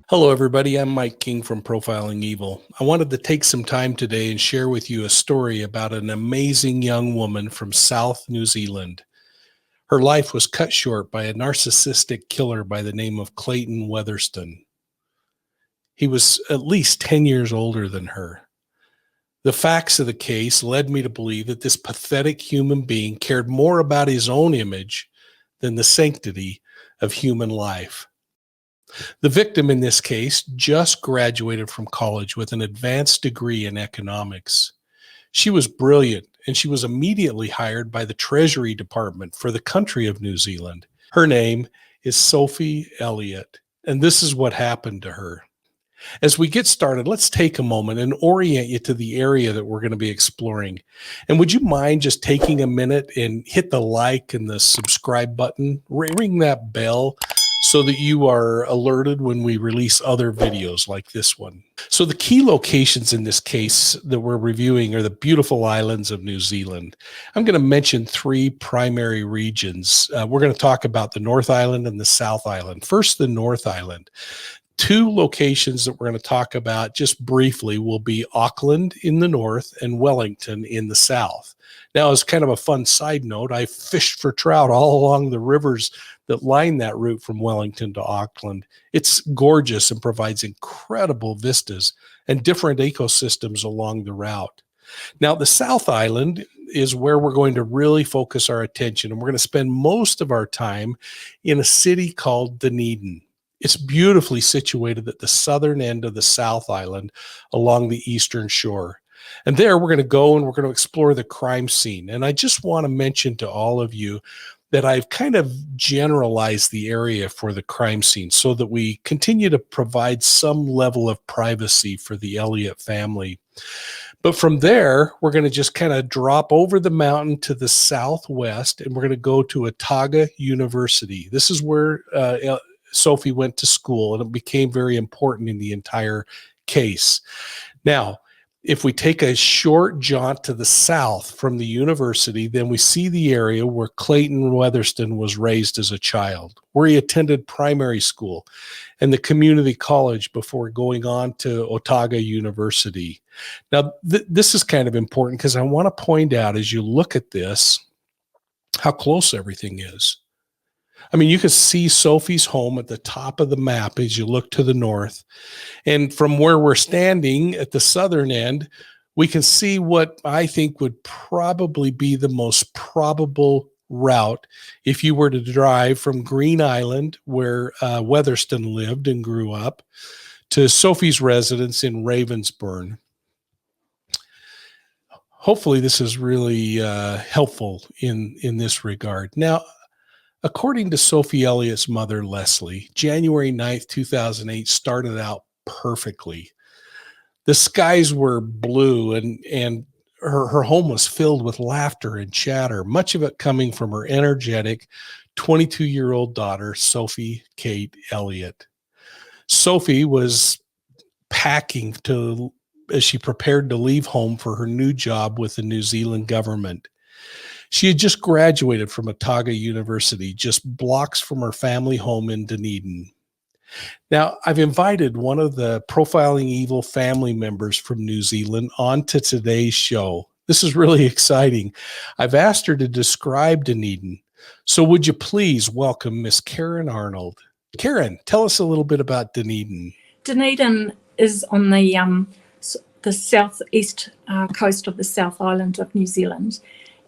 Hello, everybody. I'm Mike King from Profiling Evil. I wanted to take some time today and share with you a story about an amazing young woman from South New Zealand. Her life was cut short by a narcissistic killer by the name of Clayton Weatherston. He was at least 10 years older than her. The facts of the case led me to believe that this pathetic human being cared more about his own image than the sanctity of human life. The victim in this case just graduated from college with an advanced degree in economics. She was brilliant, and she was immediately hired by the Treasury Department for the country of New Zealand. Her name is Sophie Elliott, and this is what happened to her. As we get started, let's take a moment and orient you to the area that we're going to be exploring. And would you mind just taking a minute and hit the like and the subscribe button, ring that bell, so that you are alerted when we release other videos like this one. So the key locations in this case that we're reviewing are the beautiful islands of New Zealand. I'm going to mention three primary regions. We're going to talk about the North Island and the South Island. First, the North Island. Two locations that we're going to talk about just briefly will be Auckland in the north and Wellington in the south. Now, as kind of a fun side note, I fished for trout all along the rivers that line that route from Wellington to Auckland. It's gorgeous and provides incredible vistas and different ecosystems along the route. Now, the South Island is where we're going to really focus our attention, and we're going to spend most of our time in a city called Dunedin. It's beautifully situated at the southern end of the South Island along the eastern shore. And there we're going to go and we're going to explore the crime scene. And I just want to mention to all of you that I've kind of generalized the area for the crime scene so that we continue to provide some level of privacy for the Elliott family. But from there, we're going to just kind of drop over the mountain to the southwest, and we're going to go to Otag University. This is where Sophie went to school, and it became very important in the entire case. Now, if we take a short jaunt to the south from the university, then we see the area where Clayton Weatherston was raised as a child, where he attended primary school and the community college before going on to Otag University. Now, this is kind of important because I want to point out as you look at this, how close everything is. I mean, you can see Sophie's home at the top of the map as you look to the north. And from where we're standing at the southern end, we can see what I think would probably be the most probable route if you were to drive from Green Island, where Weatherston lived and grew up, to Sophie's residence in Ravensbourne. Hopefully this is really helpful in this regard. Now, according to Sophie Elliott's mother, Leslie, January 9th, 2008 started out perfectly. The skies were blue and her home was filled with laughter and chatter, much of it coming from her energetic 22-year-old daughter, Sophie Kate Elliott. Sophie was packing as she prepared to leave home for her new job with the New Zealand government. She had just graduated from Otag University, just blocks from her family home in Dunedin. Now, I've invited one of the Profiling Evil family members from New Zealand onto today's show. This is really exciting. I've asked her to describe Dunedin. So would you please welcome Miss Karen Arnold. Karen, tell us a little bit about Dunedin. Dunedin is on the southeast coast of the South Island of New Zealand.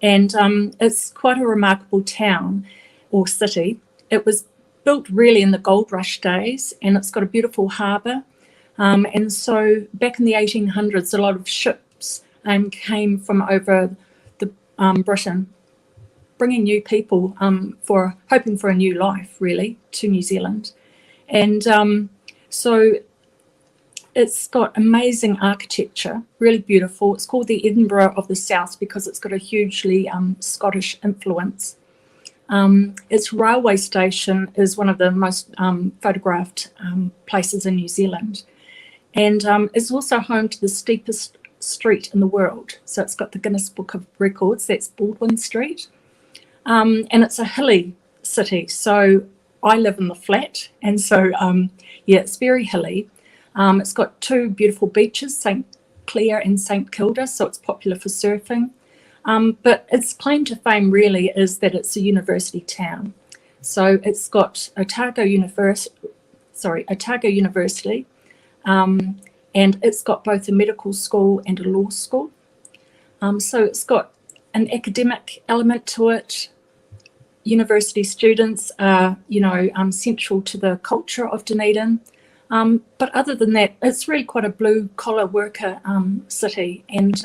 And it's quite a remarkable town or city. It was built really in the gold rush days, and it's got a beautiful harbour. And so back in the 1800s, a lot of ships came from over the Britain, bringing new people hoping for a new life, really, to New Zealand. And so it's got amazing architecture, really beautiful. It's called the Edinburgh of the South because it's got a hugely Scottish influence. Its railway station is one of the most photographed places in New Zealand. And it's also home to the steepest street in the world. So it's got the Guinness Book of Records, that's Baldwin Street. And it's a hilly city. So I live in the flat. And so Yeah, it's very hilly. It's got two beautiful beaches, St. Clair and St. Kilda, so it's popular for surfing. But its claim to fame really is that it's a university town. So it's got Otago University, and it's got both a medical school and a law school. So it's got an academic element to it. University students are, central to the culture of Dunedin. But other than that, it's really quite a blue-collar worker city, and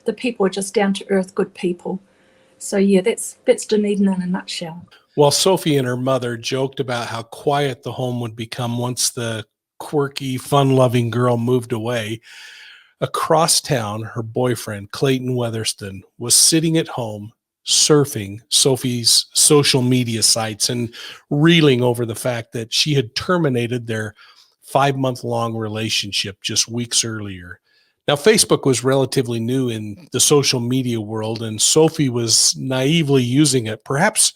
the people are just down-to-earth, good people. So yeah, that's Dunedin in a nutshell. While Sophie and her mother joked about how quiet the home would become once the quirky, fun-loving girl moved away, across town, her boyfriend, Clayton Weatherston, was sitting at home surfing Sophie's social media sites and reeling over the fact that she had terminated their 5-month-long relationship just weeks earlier. Now, Facebook was relatively new in the social media world, and Sophie was naively using it, perhaps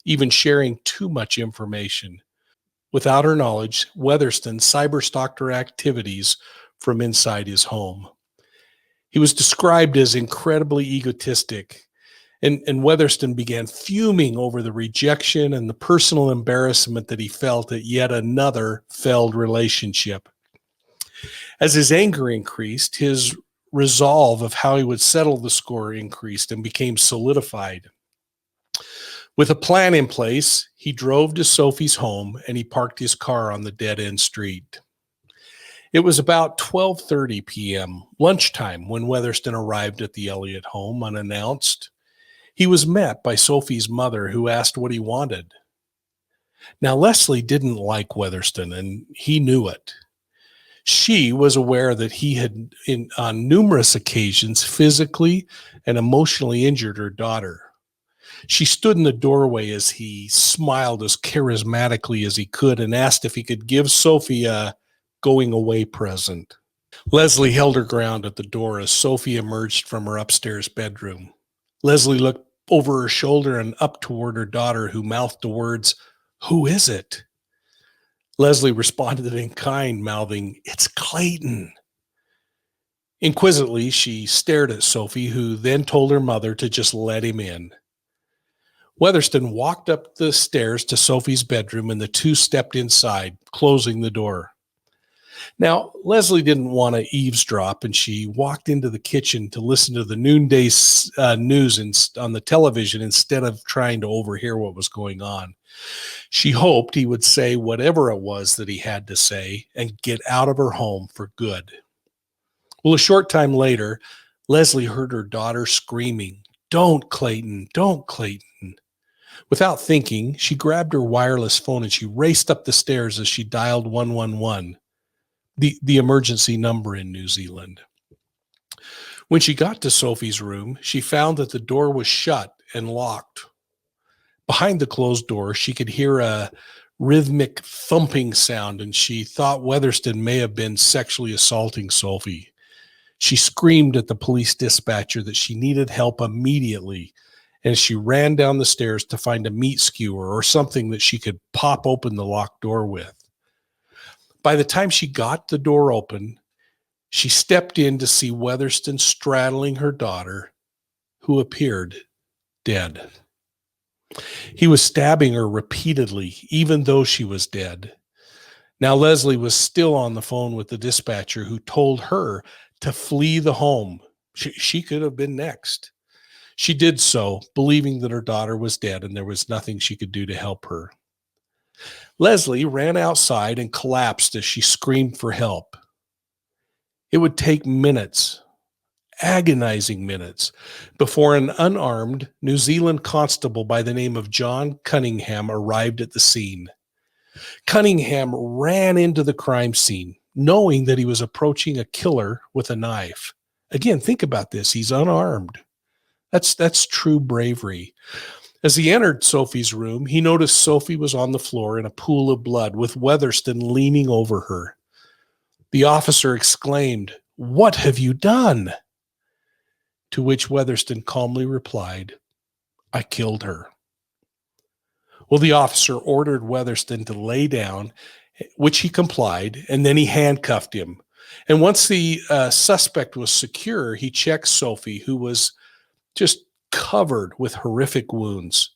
even sharing too much information. Without her knowledge, Weatherston cyberstalked her activities from inside his home. He was described as incredibly egotistic, and Weatherston began fuming over the rejection and the personal embarrassment that he felt at yet another failed relationship. As his anger increased, his resolve of how he would settle the score increased and became solidified. With a plan in place, he drove to Sophie's home and he parked his car on the dead-end street. It was about 12:30 p.m., lunchtime, when Weatherston arrived at the Elliott home unannounced. He was met by Sophie's mother, who asked what he wanted. Now, Leslie didn't like Weatherston, and he knew it. She was aware that he had, on numerous occasions, physically and emotionally injured her daughter. She stood in the doorway as he smiled as charismatically as he could and asked if he could give Sophie a going-away present. Leslie held her ground at the door as Sophie emerged from her upstairs bedroom. Leslie looked over her shoulder and up toward her daughter, who mouthed the words, "Who is it?" Leslie responded in kind, mouthing, "It's Clayton." Inquisitively, she stared at Sophie, who then told her mother to just let him in. Weatherston walked up the stairs to Sophie's bedroom, and the two stepped inside, closing the door. Now, Leslie didn't want to eavesdrop, and she walked into the kitchen to listen to the noonday news on the television instead of trying to overhear what was going on. She hoped he would say whatever it was that he had to say and get out of her home for good. Well, a short time later, Leslie heard her daughter screaming, "Don't, Clayton, don't, Clayton." Without thinking, she grabbed her wireless phone and she raced up the stairs as she dialed 111. The emergency number in New Zealand. When she got to Sophie's room, she found that the door was shut and locked. Behind the closed door, she could hear a rhythmic thumping sound, and she thought Weatherston may have been sexually assaulting Sophie. She screamed at the police dispatcher that she needed help immediately, and she ran down the stairs to find a meat skewer or something that she could pop open the locked door with. By the time she got the door open, she stepped in to see Weatherston straddling her daughter, who appeared dead. He was stabbing her repeatedly, even though she was dead. Now, Leslie was still on the phone with the dispatcher, who told her to flee the home. She could have been next. She did so, believing that her daughter was dead and there was nothing she could do to help her. Leslie ran outside and collapsed as she screamed for help. It would take minutes, agonizing minutes, before an unarmed New Zealand constable by the name of John Cunningham arrived at the scene. Cunningham ran into the crime scene, knowing that he was approaching a killer with a knife. Again, think about this. He's unarmed. That's true bravery. As he entered Sophie's room, he noticed Sophie was on the floor in a pool of blood, with Weatherston leaning over her. The officer exclaimed, "What have you done?" To which Weatherston calmly replied, "I killed her." Well, the officer ordered Weatherston to lay down, which he complied, and then he handcuffed him. And once the suspect was secure, he checked Sophie, who was just covered with horrific wounds.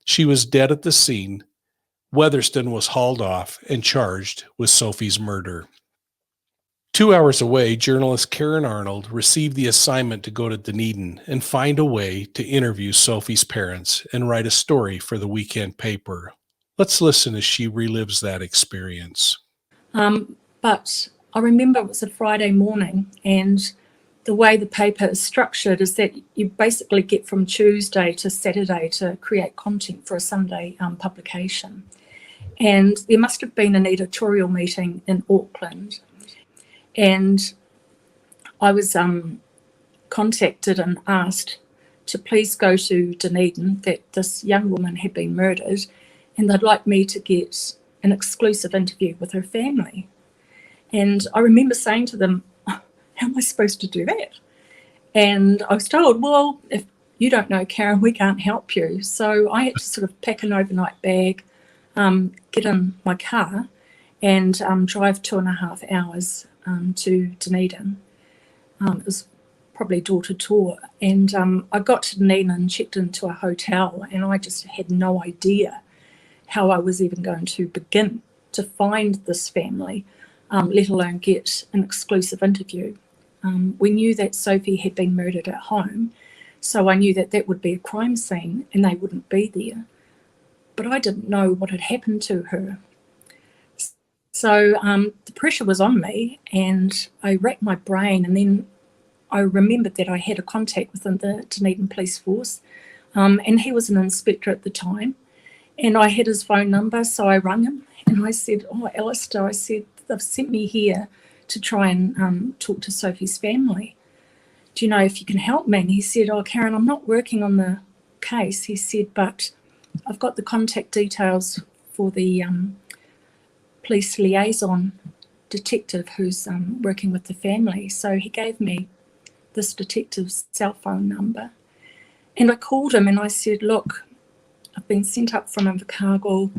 She was dead at the scene. Weatherston was hauled off and charged with Sophie's murder. 2 hours away, journalist Karen Arnold received the assignment to go to Dunedin and find a way to interview Sophie's parents and write a story for the weekend paper. Let's listen as she relives that experience. But I remember it was a Friday morning, and the way the paper is structured is that you basically get from Tuesday to Saturday to create content for a Sunday publication. And there must have been an editorial meeting in Auckland, and I was contacted and asked to please go to Dunedin, that this young woman had been murdered, and they'd like me to get an exclusive interview with her family. And I remember saying to them, how am I supposed to do that? And I was told, well, if you don't know, Karen, we can't help you. So I had to sort of pack an overnight bag, get in my car and drive 2.5 hours to Dunedin. It was probably door-to-door. And I got to Dunedin and checked into a hotel, and I just had no idea how I was even going to begin to find this family, let alone get an exclusive interview. We knew that Sophie had been murdered at home, so I knew that that would be a crime scene and they wouldn't be there. But I didn't know what had happened to her. So the pressure was on me, and I racked my brain, and then I remembered that I had a contact within the Dunedin Police Force, and he was an inspector at the time, and I had his phone number, so I rang him and I said, oh, Alistair, I said, they've sent me here to try and talk to Sophie's family. Do you know if you can help me? And he said, oh, Karen, I'm not working on the case. He said, but I've got the contact details for the police liaison detective who's working with the family. So he gave me this detective's cell phone number. And I called him and I said, look, I've been sent up from Invercargill.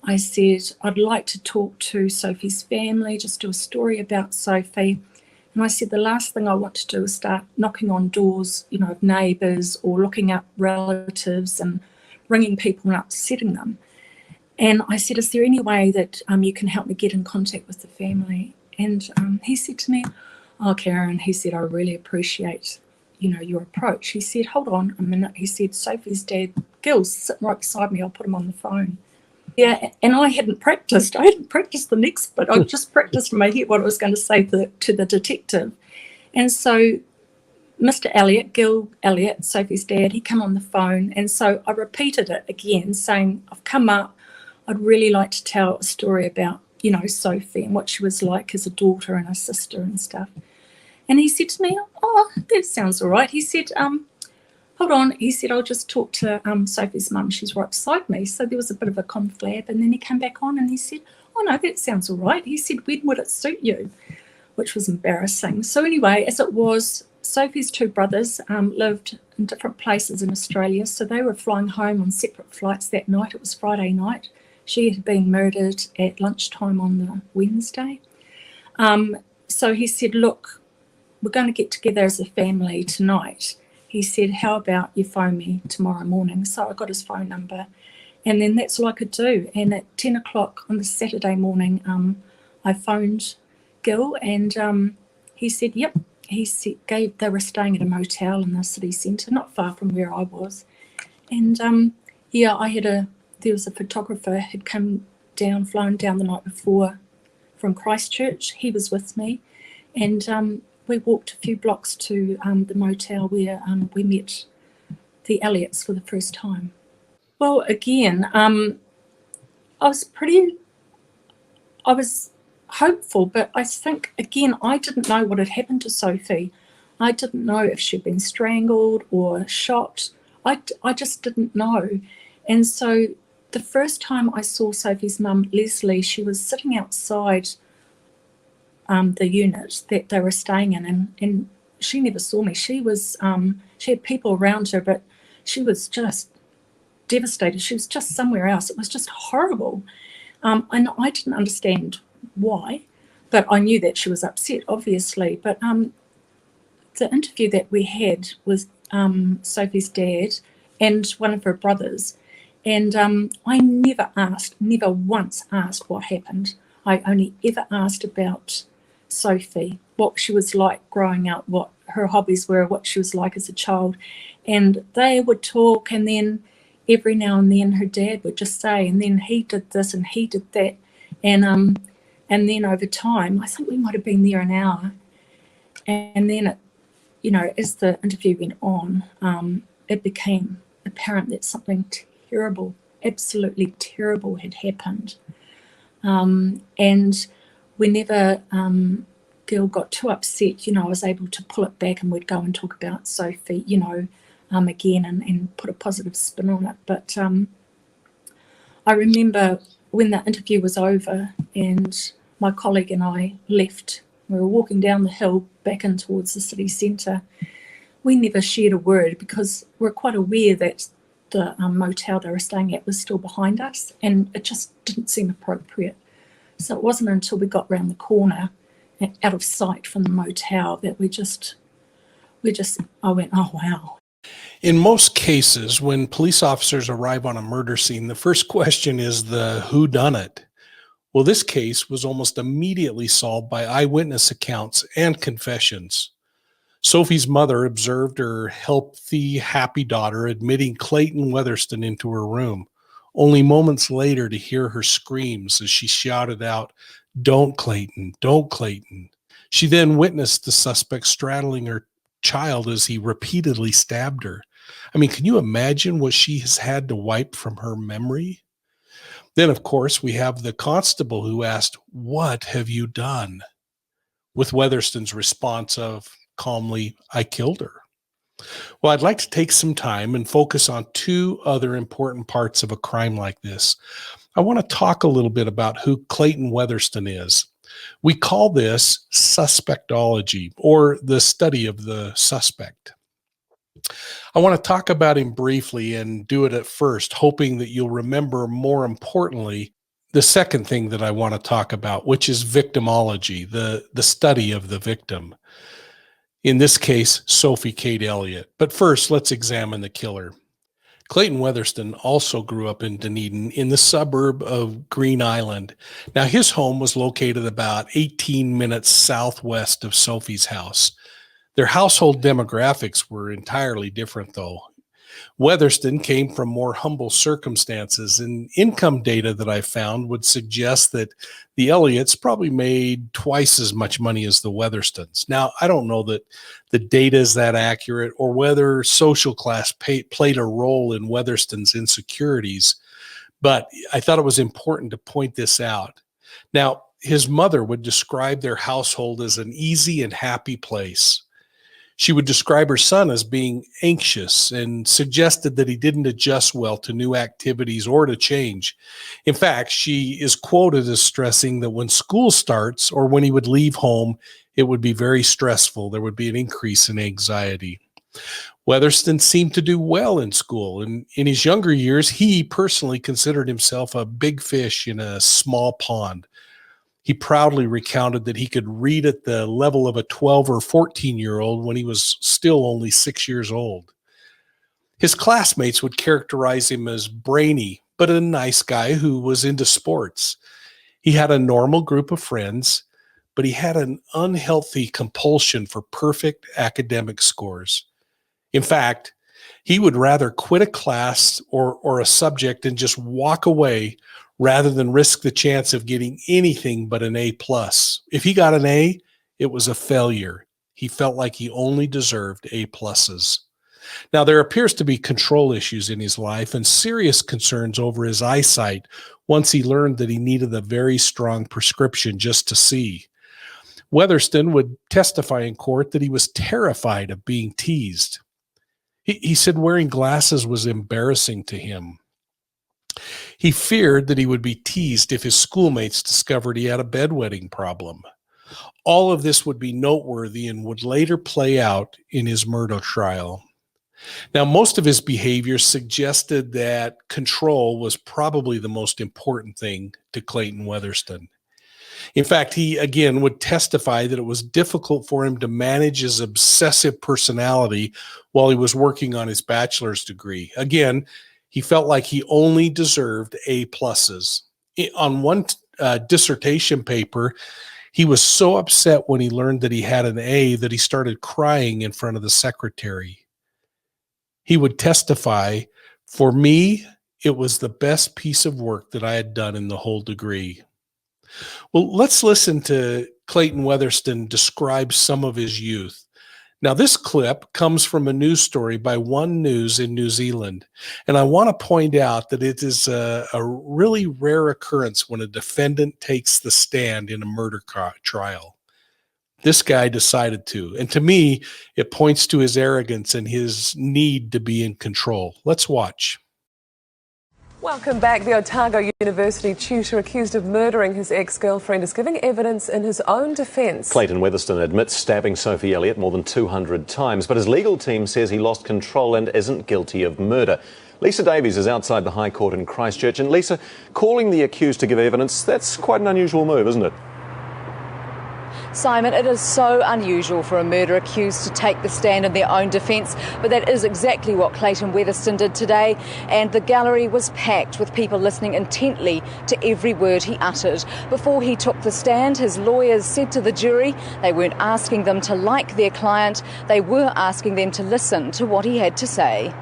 I said, I'd like to talk to Sophie's family, just do a story about Sophie. And I said, the last thing I want to do is start knocking on doors, you know, of neighbours or looking up relatives and ringing people and upsetting them. And I said, is there any way that you can help me get in contact with the family? And he said to me, oh, Karen, he said, I really appreciate, you know, your approach. He said, hold on a minute. He said, Sophie's dad, Gil's sitting right beside me. I'll put him on the phone. Yeah, and I hadn't practiced. I hadn't practiced the next bit. I just practiced in my head what I was going to say to the detective. And so Mr. Elliott, Gil Elliott, Sophie's dad, he came on the phone. And so I repeated it again, saying, I've come up. I'd really like to tell a story about, you know, Sophie and what she was like as a daughter and a sister and stuff. And he said to me, oh, that sounds all right. He said, hold on. He said, I'll just talk to Sophie's mum. She's right beside me. So there was a bit of a conflab. And then he came back on and he said, oh, no, that sounds all right. He said, when would it suit you? Which was embarrassing. So anyway, as it was, Sophie's two brothers lived in different places in Australia. So they were flying home on separate flights that night. It was Friday night. She had been murdered at lunchtime on the Wednesday. So he said, look, we're going to get together as a family tonight. He said, how about you phone me tomorrow morning? So I got his phone number, and then that's all I could do. And at 10 o'clock on the Saturday morning, I phoned Gil, and he said, yep. He said, they were staying at a motel in the city centre, not far from where I was. And yeah, there was a photographer had come down, flown down the night before from Christchurch. He was with me, and we walked a few blocks to the motel where we met the Elliots for the first time. Well, again, I was hopeful, but I think, again, I didn't know what had happened to Sophie. I didn't know if she'd been strangled or shot. I just didn't know. And so the first time I saw Sophie's mum, Leslie, she was sitting outside the unit that they were staying in, and she never saw me. She had people around her, but she was just devastated. She was just somewhere else. It was just horrible. And I didn't understand why, but I knew that she was upset, obviously. But the interview that we had was Sophie's dad and one of her brothers. And I never once asked what happened. I only ever asked about Sophie, what she was like growing up, what her hobbies were, what she was like as a child. And they would talk, and then every now and then her dad would just say, and then he did this and he did that. And then over time, I think we might have been there an hour. And then, as the interview went on, it became apparent that something terrible, absolutely terrible had happened. And whenever girl got too upset, I was able to pull it back and we'd go and talk about Sophie, again and put a positive spin on it. But I remember when the interview was over and my colleague and I left, we were walking down the hill back in towards the city centre. We never shared a word because we're quite aware that the motel they were staying at was still behind us, and it just didn't seem appropriate. So it wasn't until we got round the corner, out of sight from the motel, that I went, oh, wow. In most cases, when police officers arrive on a murder scene, the first question is the whodunit. Well, this case was almost immediately solved by eyewitness accounts and confessions. Sophie's mother observed her healthy, happy daughter admitting Clayton Weatherston into her room, only moments later to hear her screams as she shouted out, "Don't, Clayton, don't, Clayton." She then witnessed the suspect straddling her child as he repeatedly stabbed her. I mean, can you imagine what she has had to wipe from her memory? Then, of course, we have the constable who asked, "What have you done?" with Weatherston's response of calmly, "I killed her." Well, I'd like to take some time and focus on two other important parts of a crime like this. I want to talk a little bit about who Clayton Weatherston is. We call this Suspectology, or the study of the suspect. I want to talk about him briefly and do it at first, hoping that you'll remember, more importantly, the second thing that I want to talk about, which is victimology, the study of the victim. In this case, Sophie Kate Elliott. But first, let's examine the killer. Clayton Weatherston also grew up in Dunedin in the suburb of Green Island. Now, his home was located about 18 minutes southwest of Sophie's house. Their household demographics were entirely different, though. Weatherston came from more humble circumstances, and income data that I found would suggest that the Elliots probably made twice as much money as the Weatherstons. Now, I don't know that the data is that accurate or whether social class played a role in Weatherston's insecurities, but I thought it was important to point this out. Now, his mother would describe their household as an easy and happy place. She would describe her son as being anxious and suggested that he didn't adjust well to new activities or to change. In fact, she is quoted as stressing that when school starts or when he would leave home, it would be very stressful. There would be an increase in anxiety. Weatherston seemed to do well in school, and in his younger years, he personally considered himself a big fish in a small pond. He proudly recounted that he could read at the level of a 12 or 14-year-old when he was still only 6 years old. His classmates would characterize him as brainy, but a nice guy who was into sports. He had a normal group of friends, but he had an unhealthy compulsion for perfect academic scores. In fact, he would rather quit a class or a subject and just walk away rather than risk the chance of getting anything but an A+. If he got an A, it was a failure. He felt like he only deserved A+. Now, there appears to be control issues in his life and serious concerns over his eyesight once he learned that he needed a very strong prescription just to see. Weatherston would testify in court that he was terrified of being teased. He said wearing glasses was embarrassing to him. He feared that he would be teased if his schoolmates discovered he had a bedwetting problem. All of this would be noteworthy and would later play out in his murder trial. Now, most of his behavior suggested that control was probably the most important thing to Clayton Weatherston. In fact, he again would testify that it was difficult for him to manage his obsessive personality while he was working on his bachelor's degree. Again, he felt like he only deserved A pluses. On one dissertation paper, he was so upset when he learned that he had an A that he started crying in front of the secretary. He would testify, "For me, it was the best piece of work that I had done in the whole degree." Well, let's listen to Clayton Weatherston describe some of his youth. Now, this clip comes from a news story by One News in New Zealand, and I want to point out that it is a really rare occurrence when a defendant takes the stand in a murder trial. This guy decided to, and to me, it points to his arrogance and his need to be in control. Let's watch. Welcome back. The Otag University tutor accused of murdering his ex-girlfriend is giving evidence in his own defence. Clayton Weatherston admits stabbing Sophie Elliott more than 200 times, but his legal team says he lost control and isn't guilty of murder. Lisa Davies is outside the High Court in Christchurch. And Lisa, calling the accused to give evidence, that's quite an unusual move, isn't it? Simon, it is so unusual for a murder accused to take the stand in their own defence, but that is exactly what Clayton Weatherston did today, and the gallery was packed with people listening intently to every word he uttered. Before he took the stand, his lawyers said to the jury they weren't asking them to like their client, they were asking them to listen to what he had to say.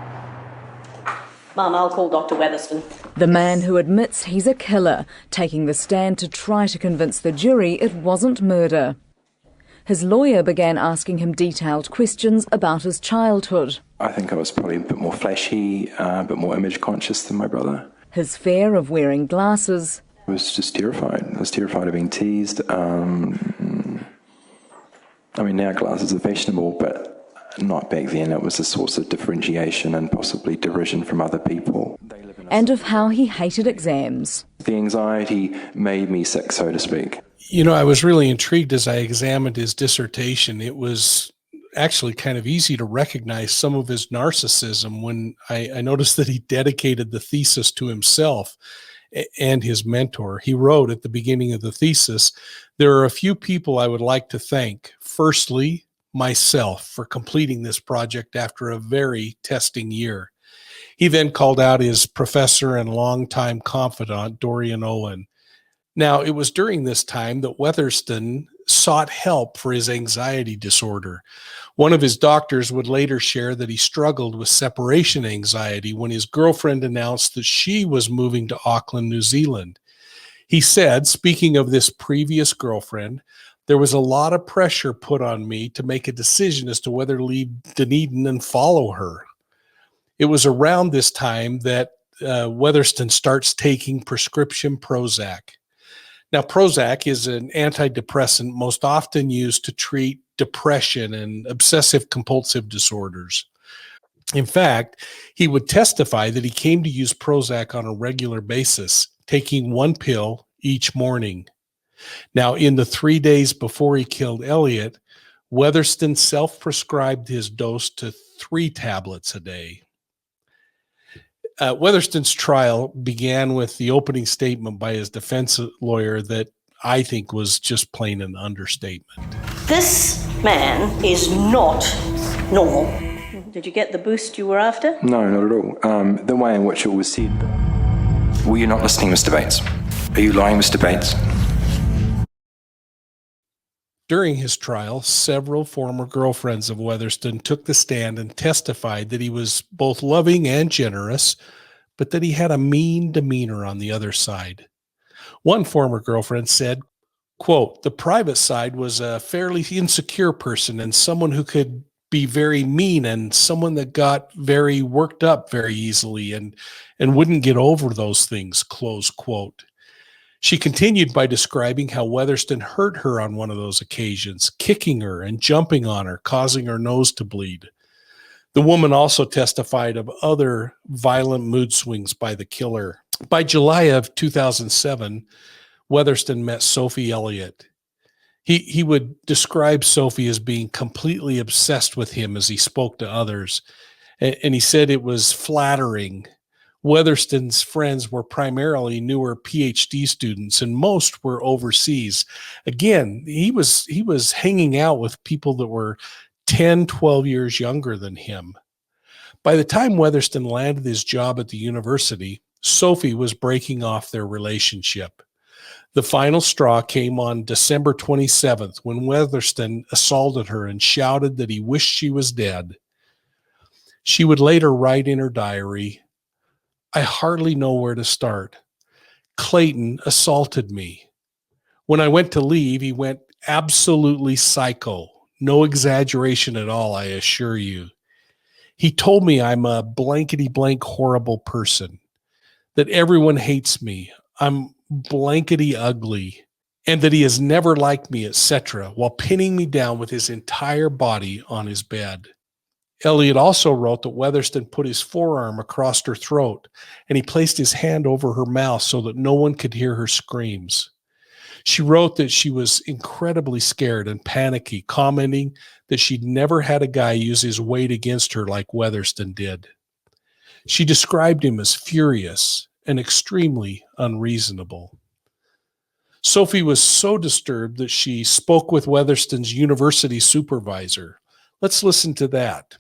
Mum, I'll call Dr. Weatherston. The man who admits he's a killer, taking the stand to try to convince the jury it wasn't murder. His lawyer began asking him detailed questions about his childhood. I think I was probably a bit more flashy, a bit more image conscious than my brother. His fear of wearing glasses. I was just terrified. I was terrified of being teased. I mean, now glasses are fashionable, but not back then. It was a source of differentiation and possibly derision from other people. And of how he hated exams. The anxiety made me sick, so to speak. You know, I was really intrigued as I examined his dissertation. It was actually kind of easy to recognize some of his narcissism when I noticed that he dedicated the thesis to himself and his mentor. He wrote at the beginning of the thesis, "There are a few people I would like to thank. Firstly, myself for completing this project after a very testing year." He then called out his professor and longtime confidant, Dorian Owen. Now, it was during this time that Weatherston sought help for his anxiety disorder. One of his doctors would later share that he struggled with separation anxiety when his girlfriend announced that she was moving to Auckland, New Zealand. He said, speaking of this previous girlfriend, "There was a lot of pressure put on me to make a decision as to whether to leave Dunedin and follow her." It was around this time that Weatherston starts taking prescription Prozac. Now, Prozac is an antidepressant most often used to treat depression and obsessive compulsive disorders. In fact, he would testify that he came to use Prozac on a regular basis, taking one pill each morning. Now, in the 3 days before he killed Elliott, Weatherston self-prescribed his dose to 3 tablets a day. Weatherston's trial began with the opening statement by his defense lawyer that I think was just plain an understatement. This man is not normal. Did you get the boost you were after? No, not at all. The way in which it was said. Were you not listening, Mr. Bates? Are you lying, Mr. Bates? During his trial, several former girlfriends of Weatherston took the stand and testified that he was both loving and generous, but that he had a mean demeanor on the other side. One former girlfriend said, quote, "The private side was a fairly insecure person and someone who could be very mean and someone that got very worked up very easily and wouldn't get over those things," close quote. She continued by describing how Weatherston hurt her on one of those occasions, kicking her and jumping on her, causing her nose to bleed. The woman also testified of other violent mood swings by the killer. By July of 2007, Weatherston met Sophie Elliott. He would describe Sophie as being completely obsessed with him as he spoke to others. And he said it was flattering. Weatherston's friends were primarily newer PhD students, and most were overseas. Again, he was hanging out with people that were 10, 12 years younger than him. By the time Weatherston landed his job at the university, Sophie was breaking off their relationship. The final straw came on December 27th when Weatherston assaulted her and shouted that he wished she was dead. She would later write in her diary, "I hardly know where to start. Clayton assaulted me. When I went to leave, he went absolutely psycho. No exaggeration at all, I assure you. He told me I'm a blankety-blank horrible person, that everyone hates me, I'm blankety ugly, and that he has never liked me, etc., while pinning me down with his entire body on his bed." Elliott also wrote that Weatherston put his forearm across her throat, and he placed his hand over her mouth so that no one could hear her screams. She wrote that she was incredibly scared and panicky, commenting that she'd never had a guy use his weight against her like Weatherston did. She described him as furious and extremely unreasonable. Sophie was so disturbed that she spoke with Weatherston's university supervisor. Let's listen to that.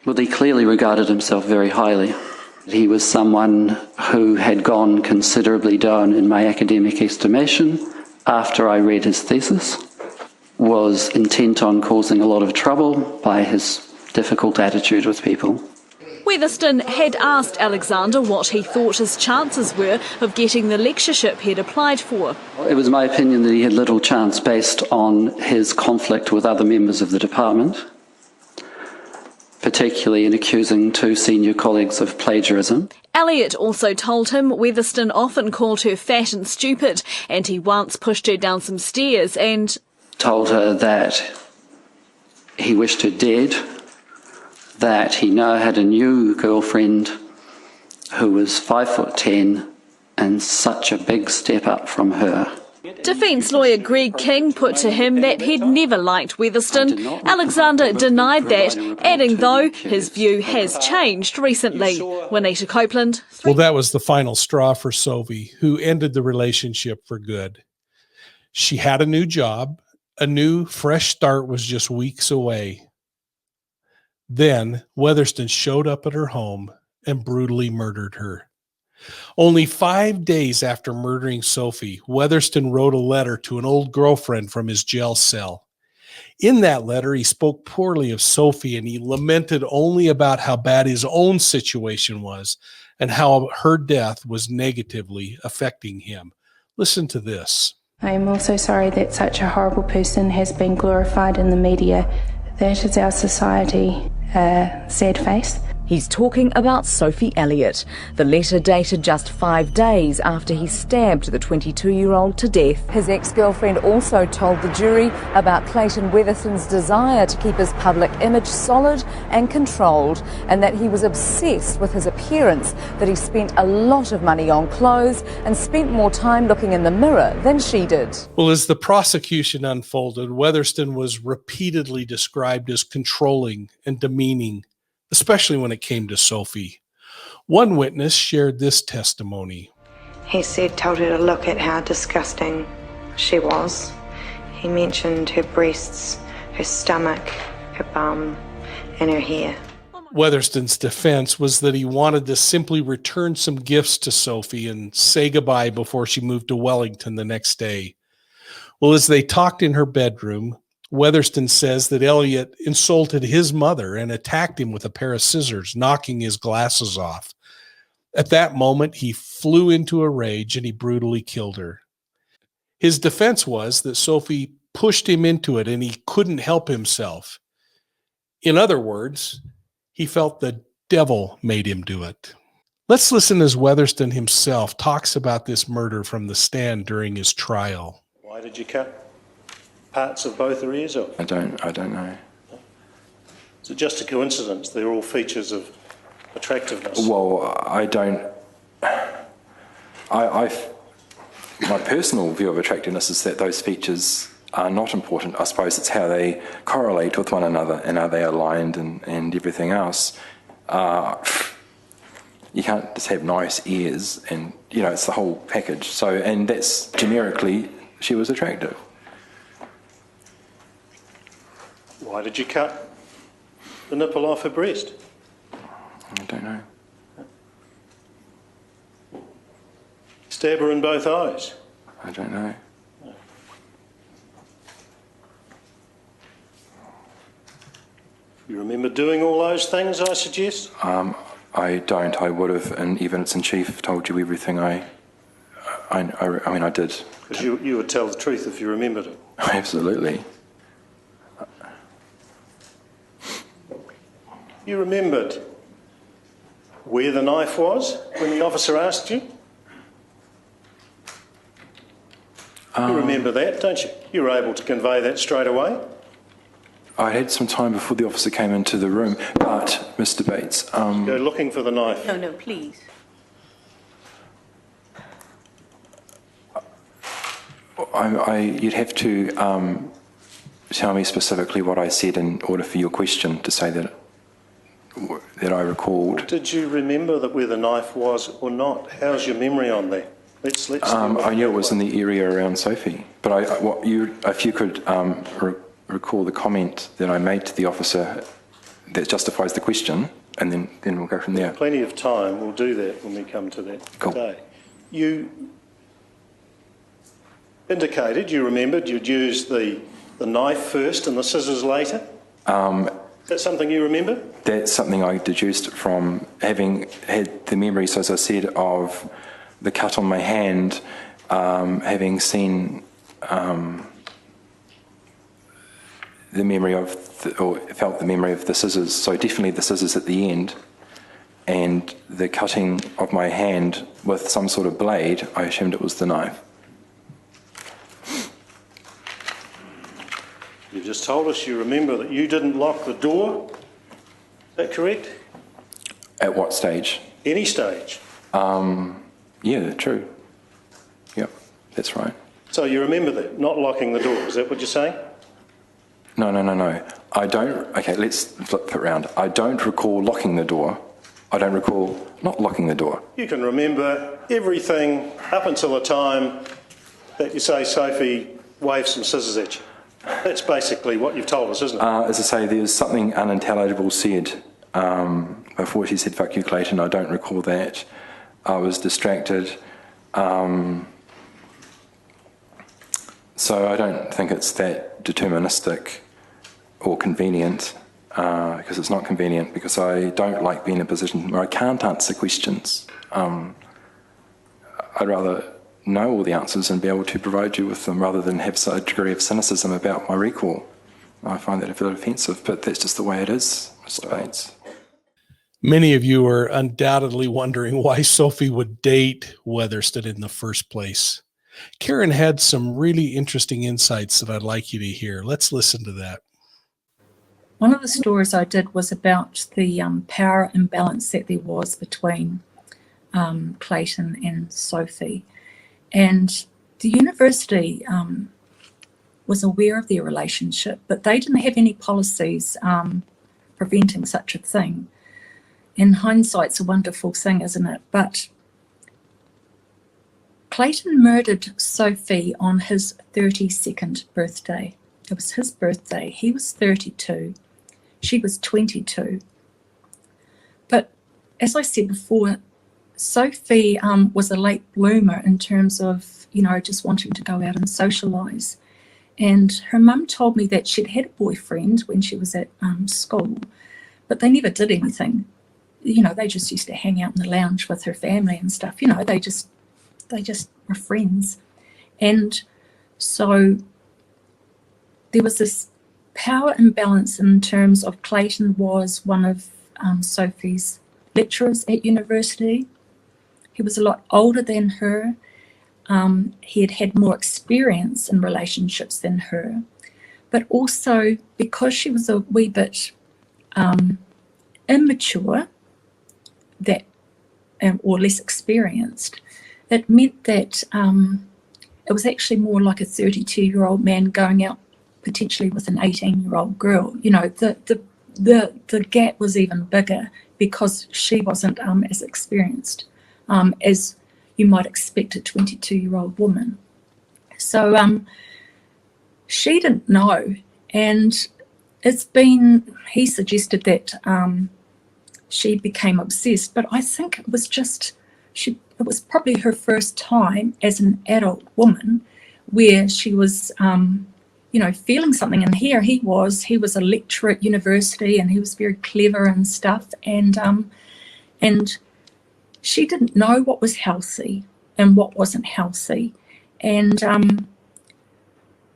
Well, he clearly regarded himself very highly. He was someone who had gone considerably down in my academic estimation after I read his thesis, was intent on causing a lot of trouble by his difficult attitude with people. Weatherston had asked Alexander what he thought his chances were of getting the lectureship he'd applied for. It was my opinion that he had little chance based on his conflict with other members of the department, particularly in accusing two senior colleagues of plagiarism. Elliott also told him Weatherston often called her fat and stupid, and he once pushed her down some stairs and told her that he wished her dead, that he now had a new girlfriend who was 5'10" and such a big step up from her. Defence lawyer Greg King put to him that he'd never liked Weatherston. Alexander denied that, adding, though, his view has changed recently. Juanita Copeland. Well, that was the final straw for Sophie, who ended the relationship for good. She had a new job. A new, fresh start was just weeks away. Then Weatherston showed up at her home and brutally murdered her. Only 5 days after murdering Sophie, Weatherston wrote a letter to an old girlfriend from his jail cell. In that letter, he spoke poorly of Sophie, and he lamented only about how bad his own situation was and how her death was negatively affecting him. Listen to this. I am also sorry that such a horrible person has been glorified in the media. That is our society, sad face. He's talking about Sophie Elliott. The letter dated just 5 days after he stabbed the 22-year-old to death. His ex-girlfriend also told the jury about Clayton Weatherston's desire to keep his public image solid and controlled, and that he was obsessed with his appearance, that he spent a lot of money on clothes and spent more time looking in the mirror than she did. Well, as the prosecution unfolded, Weatherston was repeatedly described as controlling and demeaning, especially when it came to Sophie. One witness shared this testimony. He told her to look at how disgusting she was. He mentioned her breasts, her stomach, her bum, and her hair. Weatherston's defense was that he wanted to simply return some gifts to Sophie and say goodbye before she moved to Wellington the next day. Well, as they talked in her bedroom, Weatherston says that Elliott insulted his mother and attacked him with a pair of scissors, knocking his glasses off. At that moment, he flew into a rage and he brutally killed her. His defense was that Sophie pushed him into it and he couldn't help himself. In other words, he felt the devil made him do it. Let's listen as Weatherston himself talks about this murder from the stand during his trial. Why did you cut parts of both her ears off? I don't know. Is it just a coincidence? They're all features of attractiveness. Well, I don't. My personal view of attractiveness is that those features are not important. I suppose it's how they correlate with one another and are they aligned and everything else. You can't just have nice ears and, it's the whole package. So, and that's generically, she was attractive. Why did you cut the nipple off her breast? I don't know. Stab her in both eyes? I don't know. You remember doing all those things, I suggest? I don't. I would have, and evidence-in-chief told you everything I did. Because you would tell the truth if you remembered it. Absolutely. You remembered where the knife was when the officer asked you? You remember that, don't you? You were able to convey that straight away? I had some time before the officer came into the room, but, Mr. Bates... Go looking for the knife. No, please. You'd have to tell me specifically what I said in order for your question to say that I recalled. Did you remember where the knife was or not? How's your memory on that? Let's I knew it was in the area around Sophie, but if you could recall the comment that I made to the officer that justifies the question, and then we'll go from there. Plenty of time. We'll do that when we come to that day. You indicated you remembered you'd used the knife first and the scissors later. Is that something you remember? That's something I deduced from having had the memories, as I said, of the cut on my hand, having seen the memory of, or felt the memory of the scissors, so definitely the scissors at the end, and the cutting of my hand with some sort of blade, I assumed it was the knife. You've just told us you remember that you didn't lock the door. Is that correct? At what stage? Any stage. Yeah, true. Yep, that's right. So you remember that, not locking the door. Is that what you're saying? No. I don't... Okay, let's flip it around. I don't recall locking the door. I don't recall not locking the door. You can remember everything up until the time that you say Sophie waved some scissors at you. That's basically what you've told us, isn't it? As I say, there's something unintelligible said before she said, "Fuck you, Clayton." I don't recall that. I was distracted. So I don't think it's that deterministic or convenient, because it's not convenient, because I don't like being in a position where I can't answer questions. I'd rather know all the answers and be able to provide you with them rather than have a degree of cynicism about my recall. I find that a bit offensive, but that's just the way it is, Mr. Bates. Many of you are undoubtedly wondering why Sophie would date Weatherston in the first place. Karen had some really interesting insights that I'd like you to hear. Let's listen to that. One of the stories I did was about the power imbalance that there was between Clayton and Sophie. And the university was aware of their relationship, but they didn't have any policies preventing such a thing. And hindsight's a wonderful thing, isn't it? But Clayton murdered Sophie on his 32nd birthday. It was his birthday. He was 32. She was 22. But as I said before, Sophie was a late bloomer in terms of, just wanting to go out and socialise. And her mum told me that she'd had a boyfriend when she was at school, but they never did anything. They just used to hang out in the lounge with her family and stuff. They just were friends. And so there was this power imbalance in terms of Clayton was one of Sophie's lecturers at university. He was a lot older than her. He had had more experience in relationships than her. But also, because she was a wee bit immature, or less experienced, it meant that it was actually more like a 32-year-old man going out potentially with an 18-year-old girl. The gap was even bigger because she wasn't as experienced as you might expect a 22-year-old woman. So she didn't know, and he suggested that she became obsessed, but I think it was it was probably her first time as an adult woman where she was, feeling something. And here he was a lecturer at university, and he was very clever and stuff. And she didn't know what was healthy and what wasn't healthy. And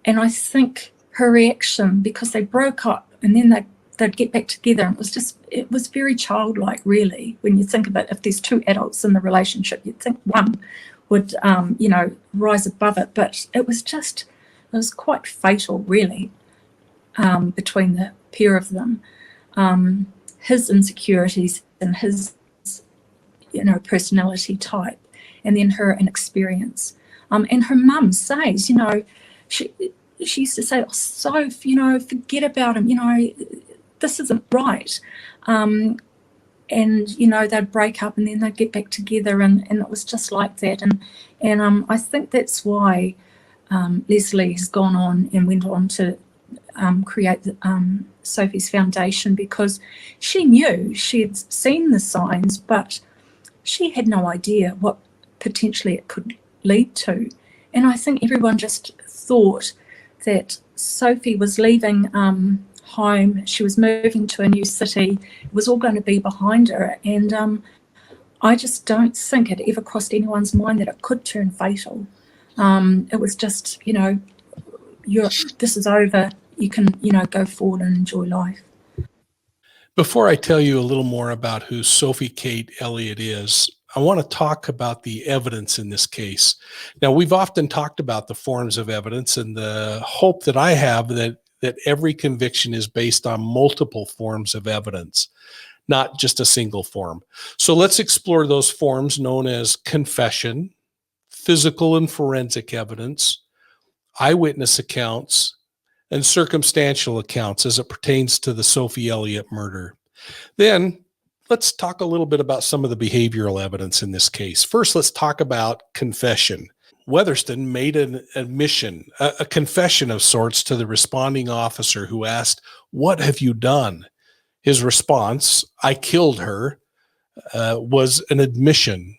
I think her reaction, because they broke up and then they'd get back together, and it was very childlike, really. When you think about, if there's two adults in the relationship, you'd think one would, rise above it. But it was quite fatal, really, between the pair of them. His insecurities and his, personality type, and then her inexperience. And her mum says, she used to say, "Oh, Soph, forget about him, this isn't right." And, they'd break up and then they'd get back together, and it was just like that. And I think that's why Leslie has gone on and went on to create Sophie's Foundation, because she knew, she had seen the signs, but she had no idea what potentially it could lead to. And I think everyone just thought that Sophie was leaving home, she was moving to a new city, it was all going to be behind her. And I just don't think it ever crossed anyone's mind that it could turn fatal. It was just, this is over, you can, go forward and enjoy life. Before I tell you a little more about who Sophie Kate Elliott is, I want to talk about the evidence in this case. Now, we've often talked about the forms of evidence, and the hope that I have that every conviction is based on multiple forms of evidence, not just a single form. So let's explore those forms known as confession, physical and forensic evidence, eyewitness accounts, and circumstantial accounts as it pertains to the Sophie Elliott murder. Then let's talk a little bit about some of the behavioral evidence in this case. First, let's talk about confession. Weatherston made an admission, a confession of sorts, to the responding officer who asked, "What have you done?" His response, "I killed her," was an admission,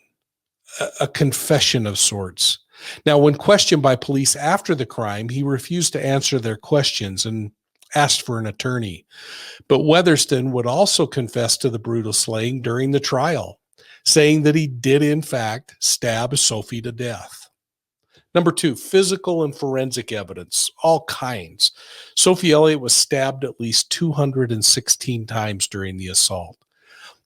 a confession of sorts. Now, when questioned by police after the crime, he refused to answer their questions and asked for an attorney. But Weatherston would also confess to the brutal slaying during the trial, saying that he did, in fact, stab Sophie to death. Number two, physical and forensic evidence, all kinds. Sophie Elliott was stabbed at least 216 times during the assault.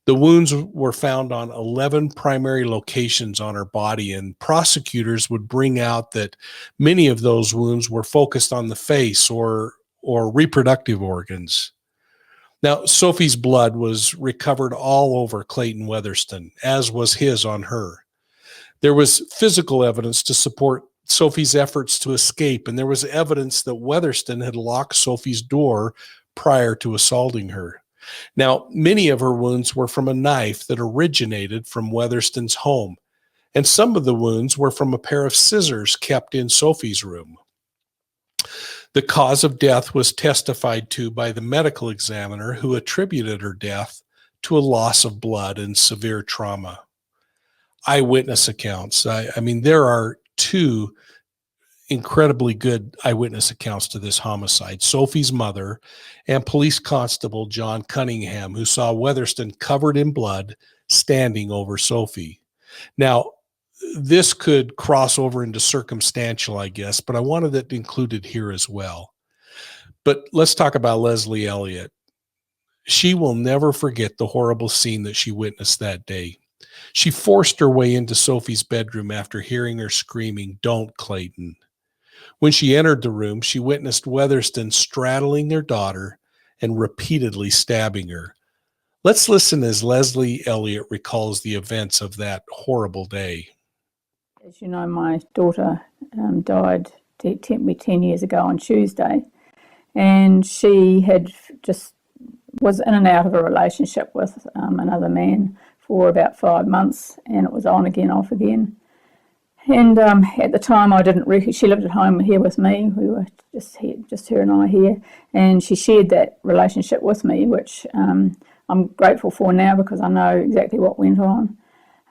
The wounds were found on 11 primary locations on her body, and prosecutors would bring out that many of those wounds were focused on the face or reproductive organs. Now, Sophie's blood was recovered all over Clayton Weatherston, as was his on her. There was physical evidence to support Sophie's efforts to escape, and there was evidence that Weatherston had locked Sophie's door prior to assaulting her. Now, many of her wounds were from a knife that originated from Weatherston's home, and some of the wounds were from a pair of scissors kept in Sophie's room. The cause of death was testified to by the medical examiner, who attributed her death to a loss of blood and severe trauma. Eyewitness accounts. I mean, there are two incredibly good eyewitness accounts to this homicide. Sophie's mother and police constable John Cunningham, who saw Weatherston covered in blood standing over Sophie. Now, this could cross over into circumstantial, I guess, but I wanted it included here as well. But let's talk about Leslie Elliott. She will never forget the horrible scene that she witnessed that day. She forced her way into Sophie's bedroom after hearing her screaming, "Don't, Clayton." When she entered the room, she witnessed Weatherston straddling their daughter and repeatedly stabbing her. Let's listen as Leslie Elliott recalls the events of that horrible day. As you know, my daughter died 10 years ago on Tuesday, and she had just was in and out of a relationship with another man for about 5 months, and it was on again, off again. And at the time, I didn't she lived at home here with me. We were just her and I here, and she shared that relationship with me, which I'm grateful for now because I know exactly what went on.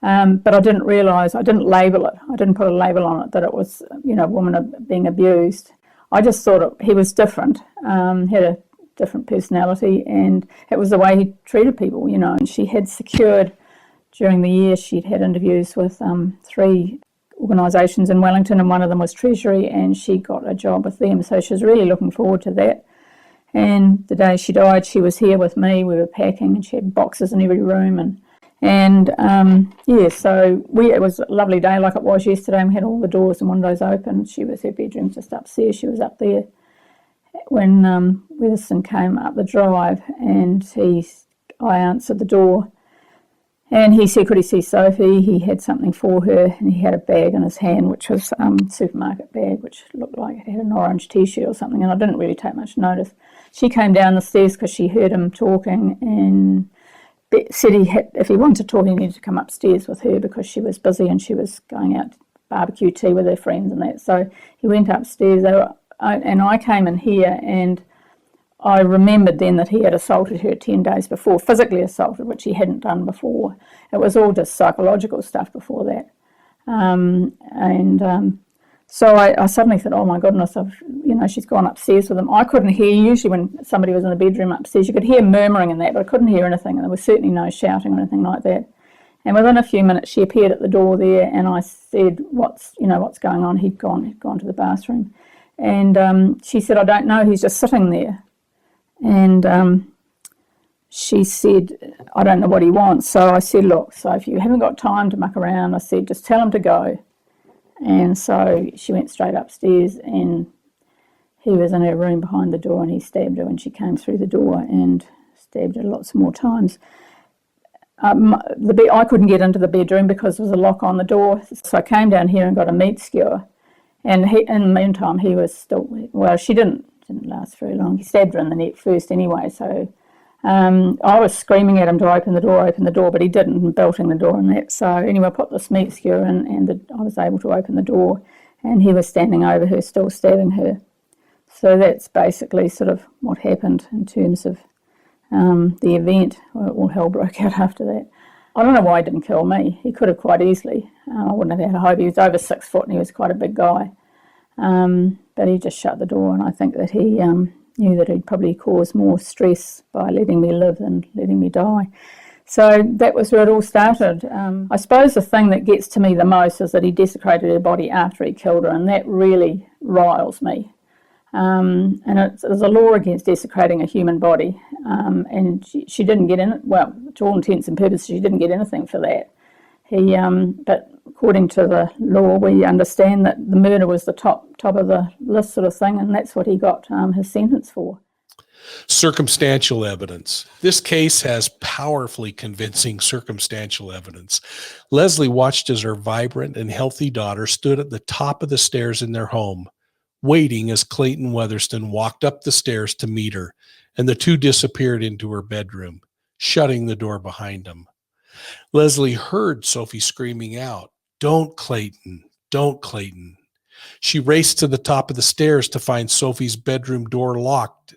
But I didn't realise, I didn't label it. I didn't put a label on it that it was, a woman being abused. I just thought he was different, had a different personality, and it was the way he treated people, and she had secured, during the year, she'd had interviews with 3 organisations in Wellington, and one of them was Treasury, and she got a job with them, so she was really looking forward to that. And the day she died, she was here with me. We were packing, and she had boxes in every room, so it was a lovely day like it was yesterday, and we had all the doors and windows open. Her bedroom's just upstairs. She was up there when Weatherston came up the drive, and I answered the door, and he said, could he see Sophie? He had something for her, and he had a bag in his hand, which was a supermarket bag, which looked like it had an orange T-shirt or something, and I didn't really take much notice. She came down the stairs because she heard him talking, and said if he wanted to talk, he needed to come upstairs with her because she was busy and she was going out to barbecue tea with her friends and that. So he went upstairs, and I came in here, and I remembered then that he had assaulted her 10 days before, physically assaulted, which he hadn't done before. It was all just psychological stuff before that. So I suddenly thought, oh my goodness, she's gone upstairs with him. I couldn't hear, usually when somebody was in the bedroom upstairs, you could hear murmuring and that, but I couldn't hear anything, and there was certainly no shouting or anything like that. And within a few minutes, she appeared at the door there, and I said, what's going on? He'd gone to the bathroom. And she said, I don't know, he's just sitting there. And she said, I don't know what he wants. So I said, look, so if you haven't got time to muck around, I said, just tell him to go. And so she went straight upstairs, and he was in her room behind the door, and he stabbed her when she came through the door, and stabbed her lots more times. I couldn't get into the bedroom because there was a lock on the door, so I came down here and got a meat skewer. And in the meantime, he was still, she didn't last very long. He stabbed her in the neck first anyway, so I was screaming at him to open the door, but he didn't, and belting the door and that. So anyway, I put this meat skewer in, and I was able to open the door, and he was standing over her, still stabbing her. So that's basically sort of what happened in terms of the event. All hell broke out after that. I don't know why he didn't kill me. He could have quite easily. I wouldn't have had a hope. He was over 6 foot, and he was quite a big guy. But he just shut the door, and I think that he knew that he'd probably cause more stress by letting me live than letting me die. So that was where it all started. I suppose the thing that gets to me the most is that he desecrated her body after he killed her, and that really riles me. And there's a law against desecrating a human body, and she didn't get in it. Well, to all intents and purposes, she didn't get anything for that. But according to the law, we understand that the murder was the top of the list sort of thing, and that's what he got his sentence for. Circumstantial evidence. This case has powerfully convincing circumstantial evidence. Leslie watched as her vibrant and healthy daughter stood at the top of the stairs in their home, waiting as Clayton Weatherston walked up the stairs to meet her, and the two disappeared into her bedroom, shutting the door behind them. Leslie heard Sophie screaming out, "Don't, Clayton, don't, Clayton." She raced to the top of the stairs to find Sophie's bedroom door locked.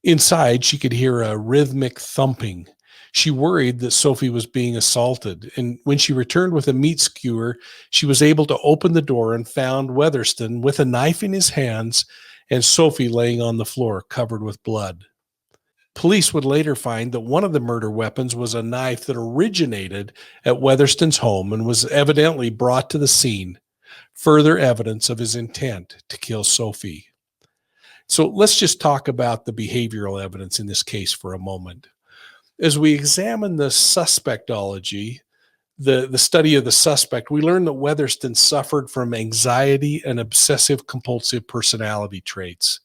Inside, she could hear a rhythmic thumping. She worried that Sophie was being assaulted, and when she returned with a meat skewer, she was able to open the door and found Weatherston with a knife in his hands and Sophie laying on the floor covered with blood. Police would later find that one of the murder weapons was a knife that originated at Weatherston's home and was evidently brought to the scene, further evidence of his intent to kill Sophie. So let's just talk about the behavioral evidence in this case for a moment. As we examine the suspectology, the study of the suspect, we learn that Weatherston suffered from anxiety and obsessive-compulsive personality traits.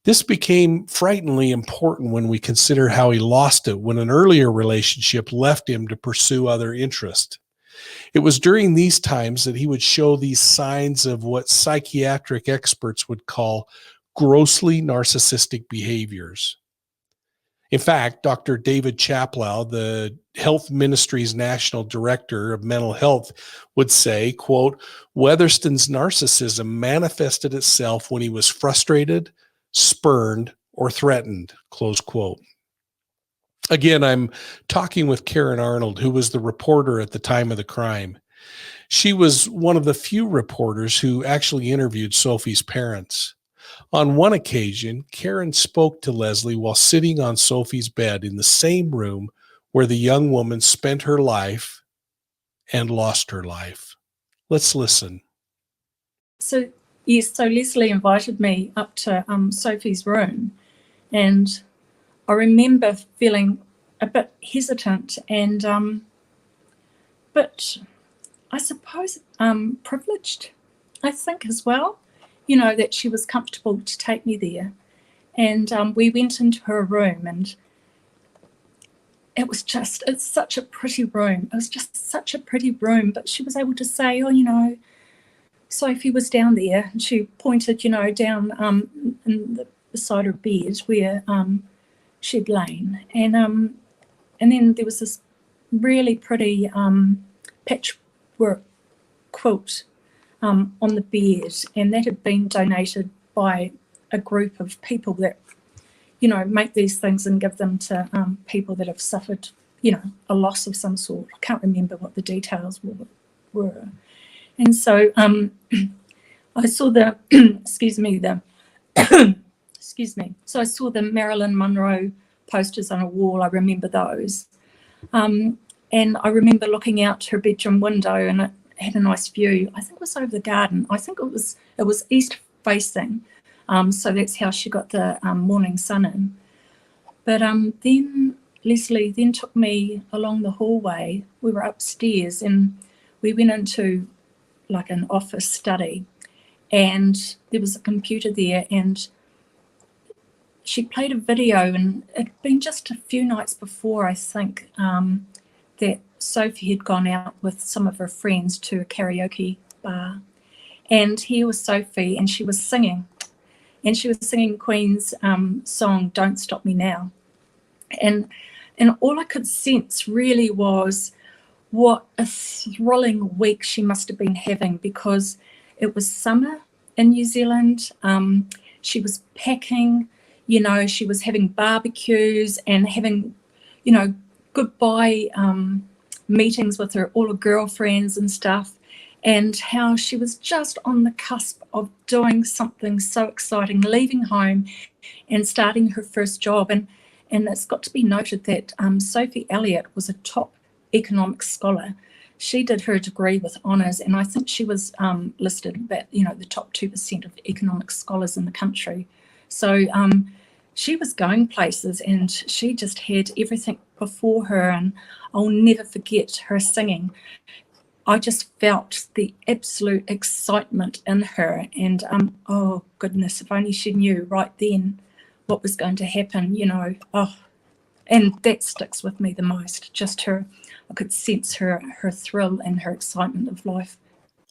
This became frighteningly important when we consider how he lost it when an earlier relationship left him to pursue other interests. It was during these times that he would show these signs of what psychiatric experts would call grossly narcissistic behaviors. In fact, Dr. David Chaplow, the Health Ministry's National Director of Mental Health, would say, quote, Weatherston's narcissism manifested itself when he was frustrated, spurned, or threatened, close quote. Again, I'm talking with Karen Arnold, who was the reporter at the time of the crime. She was one of the few reporters who actually interviewed Sophie's parents. On one occasion, Karen spoke to Leslie while sitting on Sophie's bed in the same room where the young woman spent her life and lost her life. Let's listen. So, yes, so Leslie invited me up to Sophie's room, and I remember feeling a bit hesitant and, but I suppose privileged, I think, as well. You know, that she was comfortable to take me there. And we went into her room, and it's such a pretty room. It was just such a pretty room. But she was able to say, oh, you know, Sophie was down there. And she pointed, you know, down in the beside her bed where she'd lain. And then there was this really pretty patchwork quilt on the bed, and that had been donated by a group of people that, you know, make these things and give them to people that have suffered, you know, a loss of some sort. I can't remember what the details were. And so I saw the, so I saw the Marilyn Monroe posters on a wall. I remember those. And I remember looking out her bedroom window, and it had a nice view. I think it was over the garden. I think it was east facing. So that's how she got the morning sun in. But then Leslie then took me along the hallway. We were upstairs and we went into like an office study, and there was a computer there, and she played a video, and it'd been just a few nights before, I think, that Sophie had gone out with some of her friends to a karaoke bar. And here was Sophie, and she was singing. And she was singing Queen's song, Don't Stop Me Now. And all I could sense really was what a thrilling week she must have been having, because it was summer in New Zealand. She was packing, you know, she was having barbecues and having, you know, goodbye meetings with all her girlfriends and stuff, and how she was just on the cusp of doing something so exciting, leaving home and starting her first job. And it's got to be noted that Sophie Elliott was a top economics scholar. She did her degree with honours, and I think she was listed about, you know, the top 2% of economics scholars in the country. So she was going places, and she just had everything before her, and I'll never forget her singing. I just felt the absolute excitement in her, and oh goodness, if only she knew right then what was going to happen, you know. Oh, and that sticks with me the most, just her. I could sense her thrill and her excitement of life.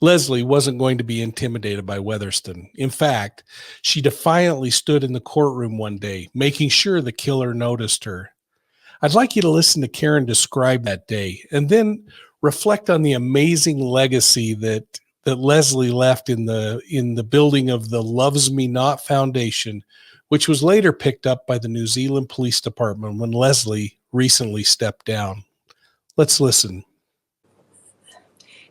Leslie wasn't going to be intimidated by Weatherston. In fact, she defiantly stood in the courtroom one day, making sure the killer noticed her. I'd like you to listen to Karen describe that day, and then reflect on the amazing legacy that Leslie left in the building of the Loves Me Not Foundation, which was later picked up by the New Zealand Police Department when Leslie recently stepped down. Let's listen.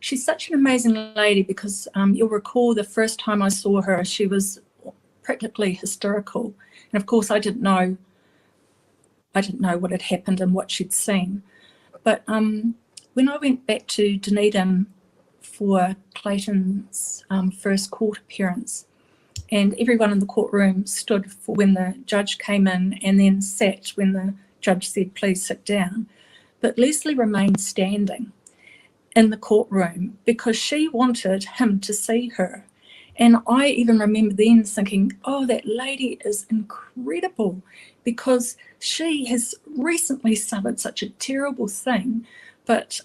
She's such an amazing lady, because you'll recall the first time I saw her, she was practically hysterical. And of course, I didn't know what had happened and what she'd seen. But when I went back to Dunedin for Clayton's first court appearance, and everyone in the courtroom stood for when the judge came in, and then sat when the judge said, please sit down. But Leslie remained standing in the courtroom because she wanted him to see her. And I even remember then thinking, oh, that lady is incredible, because she has recently suffered such a terrible thing. But,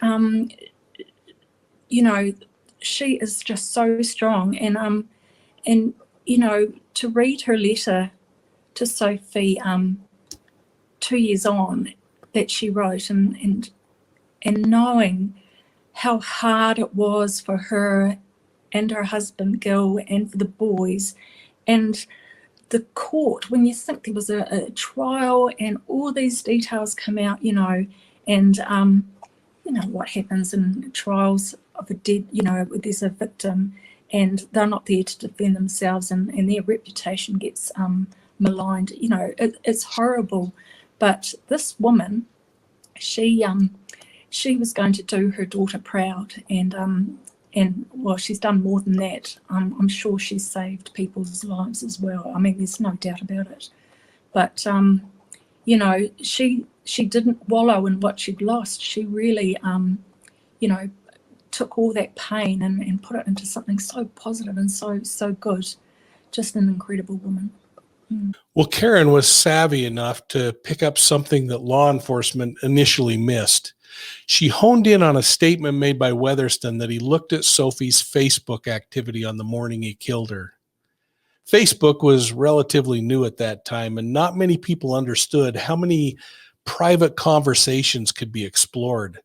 you know, she is just so strong. And you know, to read her letter to Sophie 2 years on that she wrote, and knowing how hard it was for her and her husband Gil and for the boys, and the court, when you think there was a trial and all these details come out, you know, and you know what happens in trials of a dead, you know, there's a victim and they're not there to defend themselves, and their reputation gets maligned. You know, it's horrible. But this woman, she was going to do her daughter proud, and well, she's done more than that. I'm sure she's saved people's lives as well. I mean, there's no doubt about it. But you know, she didn't wallow in what she'd lost. She really, you know, took all that pain and put it into something so positive and so good. Just an incredible woman. Well, Karen was savvy enough to pick up something that law enforcement initially missed. She honed in on a statement made by Weatherston that he looked at Sophie's Facebook activity on the morning he killed her. Facebook was relatively new at that time, and not many people understood how many private conversations could be explored.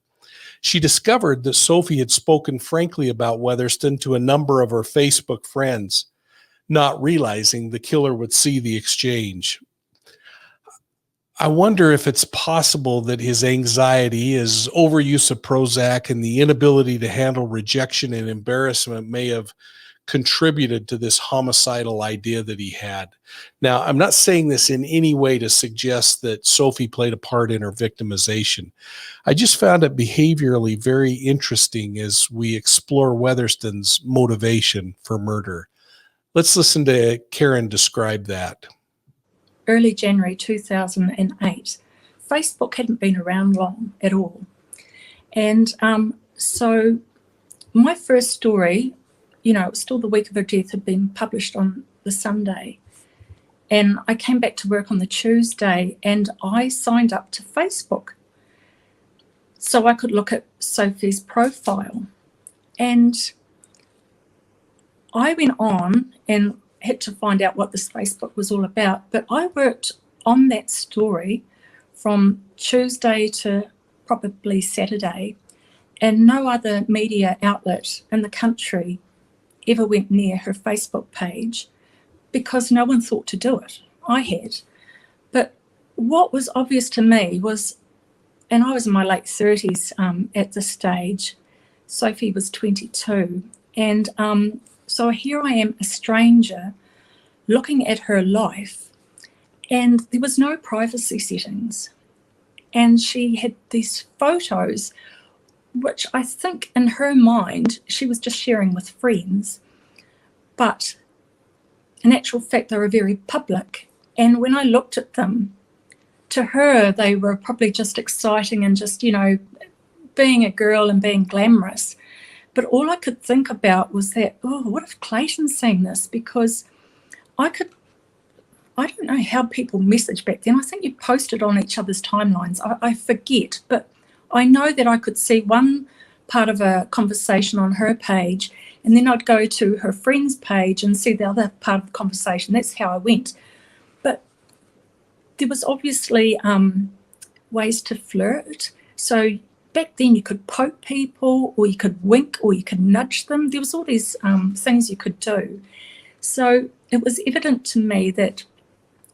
She discovered that Sophie had spoken frankly about Weatherston to a number of her Facebook friends, not realizing the killer would see the exchange. I wonder if it's possible that his anxiety, his overuse of Prozac, and the inability to handle rejection and embarrassment may have contributed to this homicidal idea that he had. Now, I'm not saying this in any way to suggest that Sophie played a part in her victimization. I just found it behaviorally very interesting as we explore Weatherston's motivation for murder. Let's listen to Karen describe that. Early January 2008, Facebook hadn't been around long at all. And so my first story, you know, it was still the week of her death, had been published on the Sunday. And I came back to work on the Tuesday and I signed up to Facebook so I could look at Sophie's profile. And I went on and had to find out what this Facebook was all about. But I worked on that story from Tuesday to probably Saturday, and no other media outlet in the country ever went near her Facebook page because no one thought to do it. I had. But what was obvious to me was, and I was in my late 30s at this stage, Sophie was 22, and so here I am, a stranger, looking at her life, and there was no privacy settings. And she had these photos, which I think in her mind, she was just sharing with friends. But in actual fact, they were very public. And when I looked at them, to her, they were probably just exciting and just, you know, being a girl and being glamorous. But all I could think about was that, oh, what if Clayton's seen this? Because I don't know how people messaged back then. I think you posted on each other's timelines. I forget, but I know that I could see one part of a conversation on her page, and then I'd go to her friend's page and see the other part of the conversation. That's how I went. But there was obviously ways to flirt. So back then you could poke people, or you could wink, or you could nudge them. There was all these things you could do. So it was evident to me that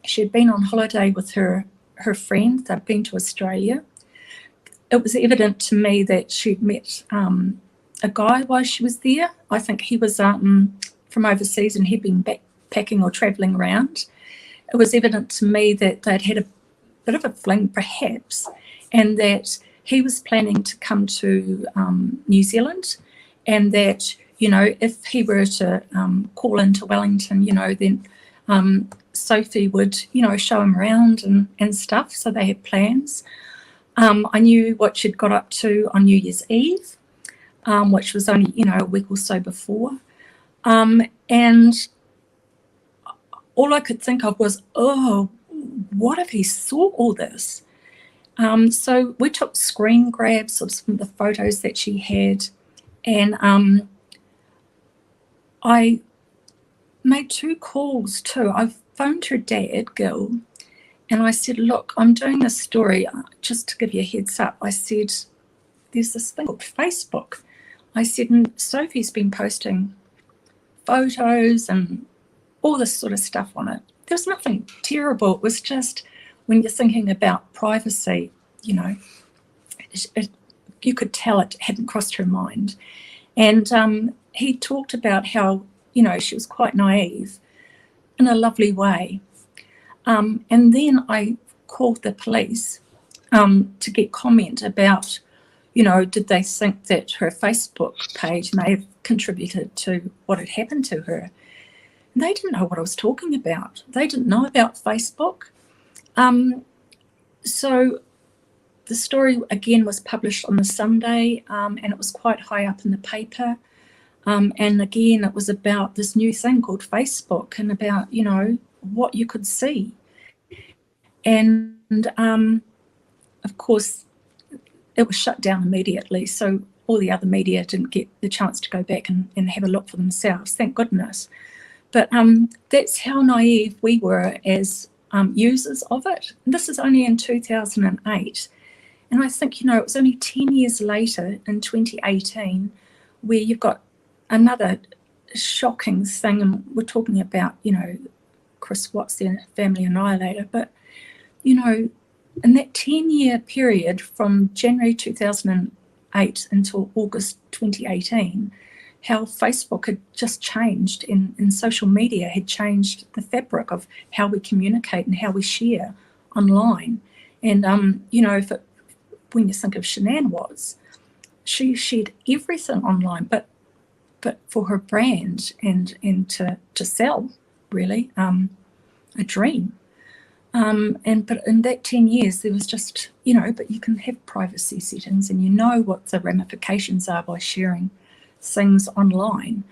she had been on holiday with her friend. They'd been to Australia. It was evident to me that she'd met a guy while she was there. I think he was from overseas and he'd been backpacking or travelling around. It was evident to me that they'd had a bit of a fling perhaps, and that he was planning to come to New Zealand, and that, you know, if he were to call into Wellington, you know, then Sophie would, you know, show him around and stuff. So they had plans. I knew what she'd got up to on New Year's Eve, which was only, you know, a week or so before. And all I could think of was, oh, what if he saw all this? So we took screen grabs of some of the photos that she had, and I made 2 calls too. I phoned her dad, Gil, And I said, look, I'm doing this story, just to give you a heads up. I said, there's this thing called Facebook. I said, and Sophie's been posting photos and all this sort of stuff on it. There was nothing terrible. It was just when you're thinking about privacy, you know, you could tell it hadn't crossed her mind. And he talked about how, you know, she was quite naive in a lovely way. And then I called the police to get comment about, you know, did they think that her Facebook page may have contributed to what had happened to her? And they didn't know what I was talking about. They didn't know about Facebook. So the story, again, was published on the Sunday, and it was quite high up in the paper. And again, it was about this new thing called Facebook and about, you know, what you could see. And, of course, it was shut down immediately, so all the other media didn't get the chance to go back and have a look for themselves, thank goodness. But that's how naive we were as users of it. And this is only in 2008. And I think, you know, it was only 10 years later in 2018 where you've got another shocking thing, and we're talking about, you know, Chris Watts, the family annihilator, but, you know, in that 10-year period from January 2008 until August 2018, how Facebook had just changed and social media had changed the fabric of how we communicate and how we share online. And, you know, when you think of Shanann Watts, she shared everything online, but for her brand and to sell, really, a dream. But in that 10 years, there was just, you know, but you can have privacy settings and you know what the ramifications are by sharing things online.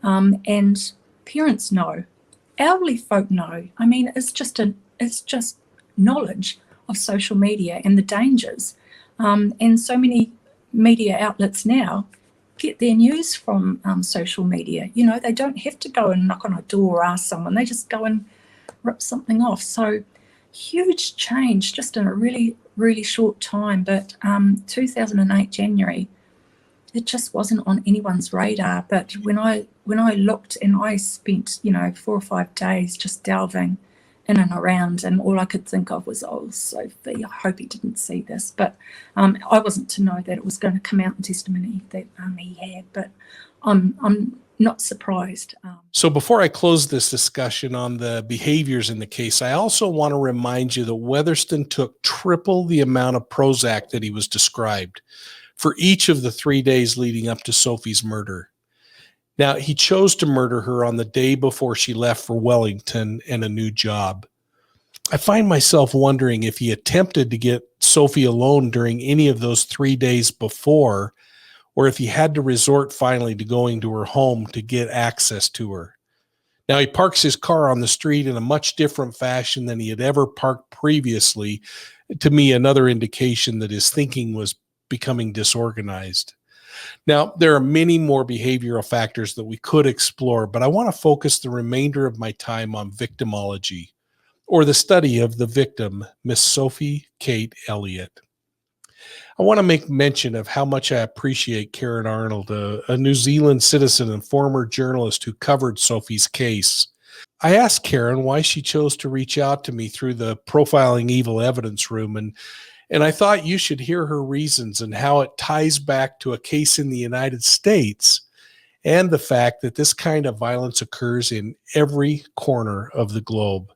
And parents know, elderly folk know. I mean, it's just knowledge of social media and the dangers. And so many media outlets now get their news from social media. You know, they don't have to go and knock on a door or ask someone. They just go and rip something off. So huge change just in a really, really short time. But 2008 January, it just wasn't on anyone's radar. But when I looked, and I spent, you know, 4 or 5 days just delving in and around, and all I could think of was, oh, Sophie, I hope he didn't see this. But I wasn't to know that it was going to come out in testimony that he had, but I'm not surprised. So before I close this discussion on the behaviors in the case, I also want to remind you that Weatherston took triple the amount of Prozac that he was described for each of the 3 days leading up to Sophie's murder. Now, he chose to murder her on the day before she left for Wellington and a new job. I find myself wondering if he attempted to get Sophie alone during any of those 3 days before, or if he had to resort finally to going to her home to get access to her. Now, he parks his car on the street in a much different fashion than he had ever parked previously. To me, another indication that his thinking was becoming disorganized. Now, there are many more behavioral factors that we could explore, but I want to focus the remainder of my time on victimology, or the study of the victim, Miss Sophie Kate Elliott. I want to make mention of how much I appreciate Karen Arnold, a New Zealand citizen and former journalist who covered Sophie's case. I asked Karen why she chose to reach out to me through the Profiling Evil evidence room, and I thought you should hear her reasons and how it ties back to a case in the United States and the fact that this kind of violence occurs in every corner of the globe.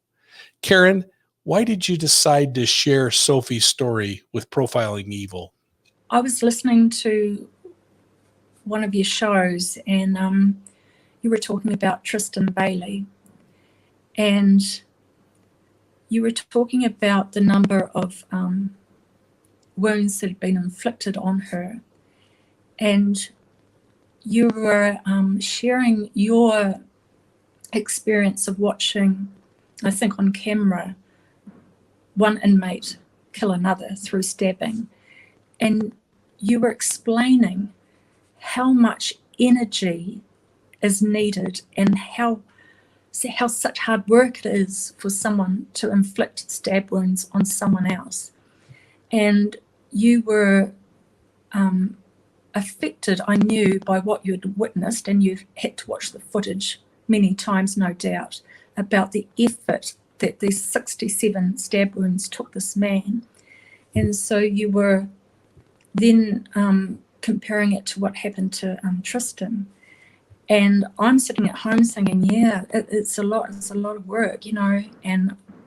Karen, why did you decide to share Sophie's story with Profiling Evil? I was listening to one of your shows, and you were talking about Tristan Bailey, and you were talking about the number of wounds that had been inflicted on her, and you were sharing your experience of watching, I think on camera, one inmate kill another through stabbing, and you were explaining how much energy is needed and how how such hard work it is for someone to inflict stab wounds on someone else. And you were affected, I knew, by what you had witnessed, and you had to watch the footage many times, no doubt, about the effort that these 67 stab wounds took this man. And so you were then comparing it to what happened to Tristan. And I'm sitting at home thinking, yeah, it's a lot of work, you know,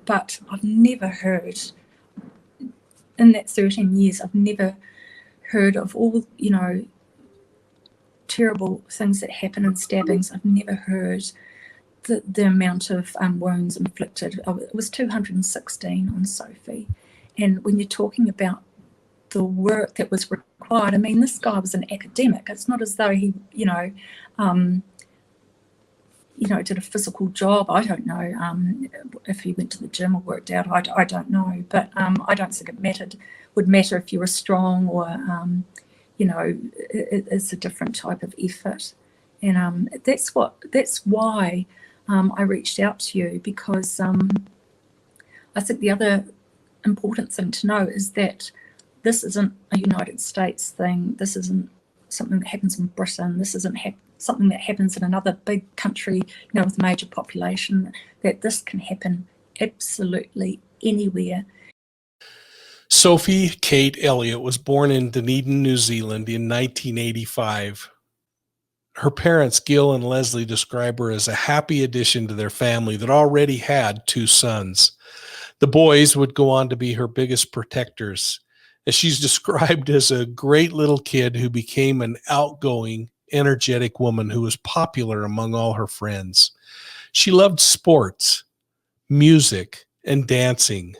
but I've never heard, in that 13 years, I've never heard of all, you know, terrible things that happen in stabbings. I've never heard the amount of wounds inflicted. It was 216 on Sophie. And when you're talking about the work that was required, I mean, this guy was an academic. It's not as though he, did a physical job. I don't know if he went to the gym or worked out. I don't know. But I don't think it would matter if you were strong or, it's a different type of effort. And that's why I reached out to you, because I think the other important thing to know is that this isn't a United States thing. This isn't something that happens in Britain. This isn't something that happens in another big country, with a major population, that this can happen absolutely anywhere. Sophie Kate Elliott was born in Dunedin, New Zealand in 1985. Her parents, Gil and Leslie, describe her as a happy addition to their family that already had 2 sons. The boys would go on to be her biggest protectors, as she's described as a great little kid who became an outgoing, energetic woman who was popular among all her friends. She loved sports, music, and dancing.